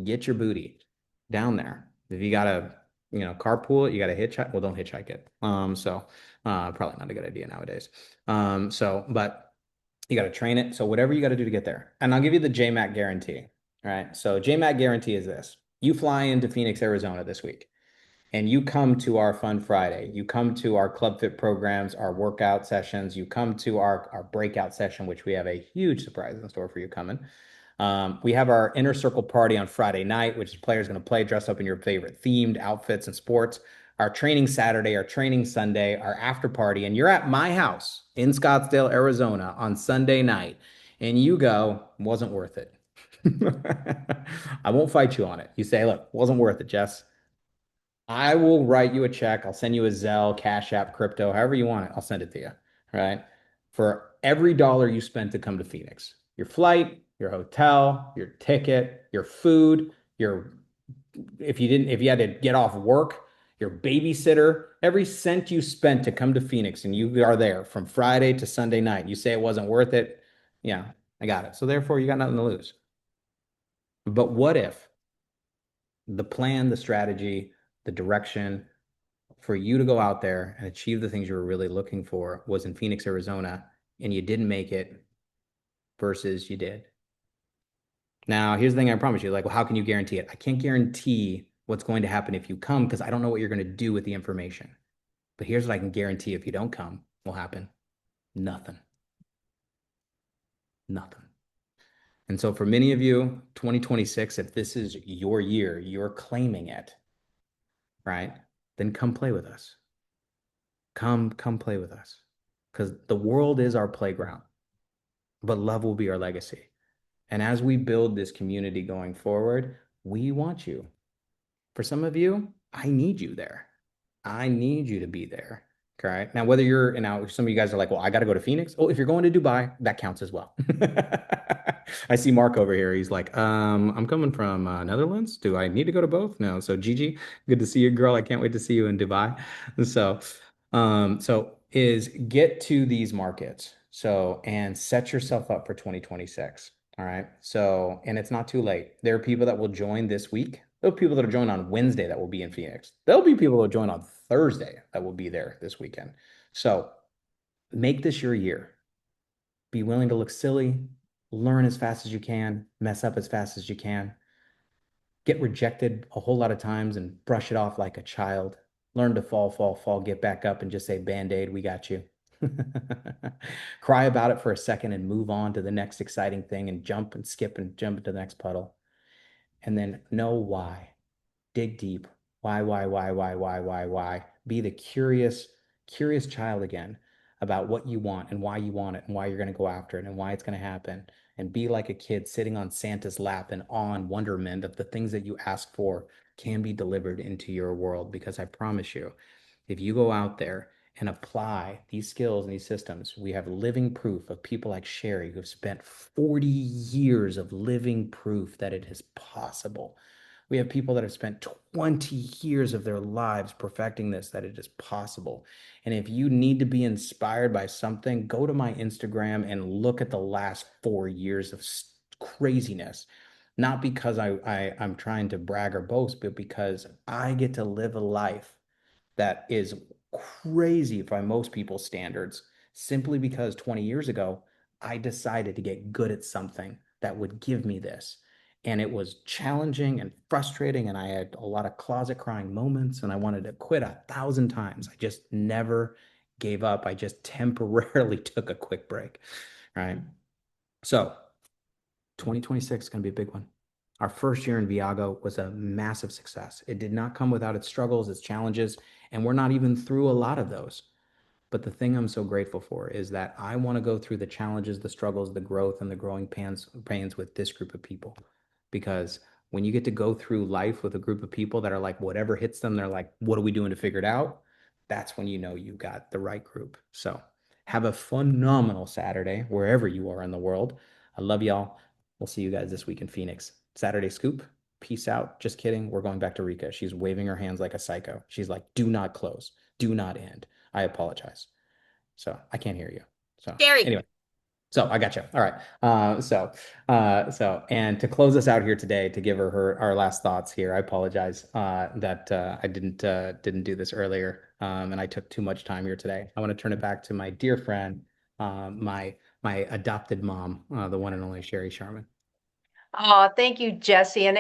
get your booty down there. If you got to, carpool it, you got to hitchhike. Well, don't hitchhike it. Probably not a good idea nowadays. But you got to train it. So whatever you got to do to get there. And I'll give you the JMAC guarantee. All right. So JMAC guarantee is this. You fly into Phoenix, Arizona this week, and you come to our Fun Friday, you come to our Club Fit programs, our workout sessions, you come to our breakout session, which we have a huge surprise in store for you coming. We have our Inner Circle party on Friday night, which is players going to play, dress up in your favorite themed outfits and sports. Our training Saturday, our training Sunday, our after party, and you're at my house in Scottsdale, Arizona on Sunday night, and you go, wasn't worth it. I won't fight you on it. You say, look, wasn't worth it, Jess. I will write you a check. I'll send you a Zelle, Cash App, crypto, however you want it. I'll send it to you, right? For every dollar you spent to come to Phoenix, your flight, your hotel, your ticket, your food, if you had to get off work, your babysitter, every cent you spent to come to Phoenix, and you are there from Friday to Sunday night. You say it wasn't worth it. Yeah, I got it. So therefore, you got nothing to lose. But what if the plan, the strategy, the direction for you to go out there and achieve the things you were really looking for was in Phoenix, Arizona, and you didn't make it versus you did? Now, here's the thing I promise you, like, well, how can you guarantee it? I can't guarantee what's going to happen if you come because I don't know what you're going to do with the information. But here's what I can guarantee if you don't come will happen. Nothing. Nothing. And so for many of you, 2026, if this is your year, you're claiming it, right? Then come play with us. Come play with us. Because the world is our playground, but love will be our legacy. And as we build this community going forward, we want you. For some of you, I need you there. I need you to be there. Okay. Now, whether you're, and now some of you guys are like, well, I got to go to Phoenix. Oh, if you're going to Dubai, that counts as well. I see Mark over here. He's like, I'm coming from Netherlands. Do I need to go to both? No. So Gigi, good to see you, girl. I can't wait to see you in Dubai. So, so is get to these markets. So, and set yourself up for 2026. All right. So, and it's not too late. There are people that will join this week. There'll be people that are joining on Wednesday that will be in Phoenix. There'll be people that will join on Thursday that will be there this weekend. So make this your year. Be willing to look silly, learn as fast as you can, mess up as fast as you can, get rejected a whole lot of times and brush it off like a child. Learn to fall, get back up and just say, Band-Aid, we got you. Cry about it for a second and move on to the next exciting thing and jump and skip and jump into the next puddle. And then know why. Dig deep. Why? Be the curious child again about what you want and why you want it and why you're going to go after it and why it's going to happen. And be like a kid sitting on Santa's lap in awe and wonderment of the things that you ask for can be delivered into your world. Because I promise you, if you go out there and apply these skills and these systems, we have living proof of people like Sherry who have spent 40 years of living proof that it is possible. We have people that have spent 20 years of their lives perfecting this, that it is possible. And if you need to be inspired by something, go to my Instagram and look at the last 4 years of craziness. Not because I'm trying to brag or boast, but because I get to live a life that is crazy by most people's standards, simply because 20 years ago, I decided to get good at something that would give me this. And it was challenging and frustrating. And I had a lot of closet crying moments and I wanted to quit 1,000 times. I just never gave up. I just temporarily took a quick break. Right. So 2026 is going to be a big one. Our first year in Viago was a massive success. It did not come without its struggles, its challenges, and we're not even through a lot of those. But the thing I'm so grateful for is that I want to go through the challenges, the struggles, the growth, and the growing pains with this group of people. Because when you get to go through life with a group of people that are like, whatever hits them, they're like, what are we doing to figure it out? That's when you know you got the right group. So have a phenomenal Saturday wherever you are in the world. I love y'all. We'll see you guys this week in Phoenix. Saturday Scoop. Peace out. Just kidding. We're going back to Rika. She's waving her hands like a psycho. She's like, do not close. Do not end. I apologize. So I can't hear you. So Gary. anyway. So I got you. All right. And to close us out here today, to give her our last thoughts here, I apologize that I didn't do this earlier, and I took too much time here today. I want to turn it back to my dear friend, my adopted mom, the one and only Sherry Sharman. Oh, thank you, Jesse. And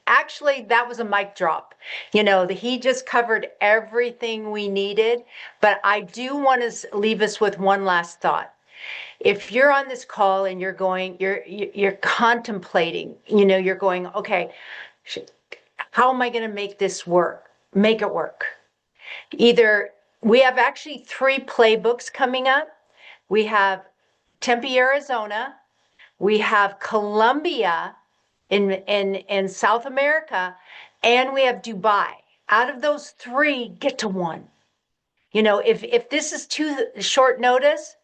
actually, that was a mic drop. He just covered everything we needed. But I do want to leave us with one last thought. If you're on this call and you're contemplating, you're going, okay, how am I going to make this work? Make it work. Either we have actually 3 playbooks coming up. We have Tempe, Arizona. We have Colombia in South America, and we have Dubai. Out of those 3, get to one. If this is too short notice,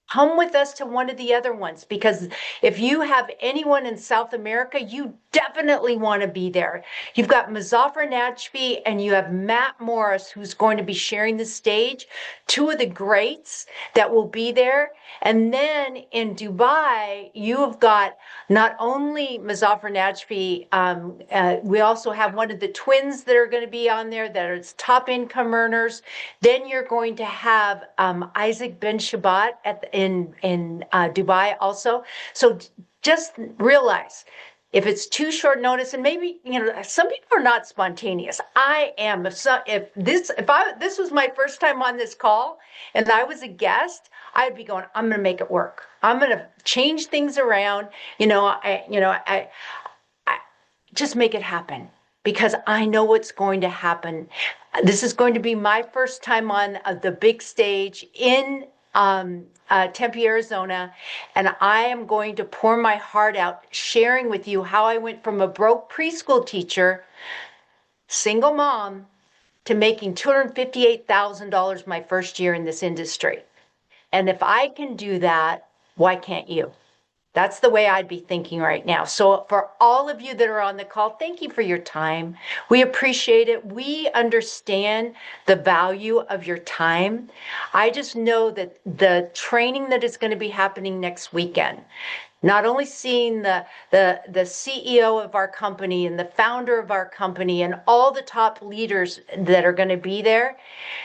come with us to one of the other ones, because if you have anyone in South America, you definitely want to be there. You've got Muzaffar Najmi and you have Matt Morris, who's going to be sharing the stage, 2 of the greats that will be there. And then in Dubai, you have got not only Muzaffar Najmi, we also have one of the twins that are going to be on there that are top income earners. Then you're going to have Isaac Ben Shabbat in Dubai also. So just realize, if it's too short notice, and maybe some people are not spontaneous. I am. If this was my first time on this call and I was a guest, I'd be going, I'm going to make it work. I'm going to change things around. I just make it happen, because I know what's going to happen. This is going to be my first time on the big stage in Tempe, Arizona, and I am going to pour my heart out, sharing with you how I went from a broke preschool teacher, single mom, to making $258,000 my first year in this industry. And if I can do that, why can't you? That's the way I'd be thinking right now. So, for all of you that are on the call, thank you for your time. We appreciate it. We understand the value of your time. I just know that the training that is going to be happening next weekend, not only seeing the CEO of our company and the founder of our company and all the top leaders that are going to be there,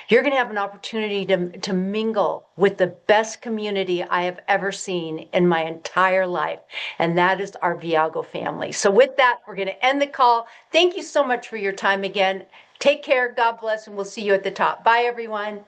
you're going to have an opportunity to mingle with the best community I have ever seen in my entire life, and that is our Viago family. So with that, we're going to end the call. Thank you so much for your time again. Take care, God bless, and we'll see you at the top. Bye, everyone.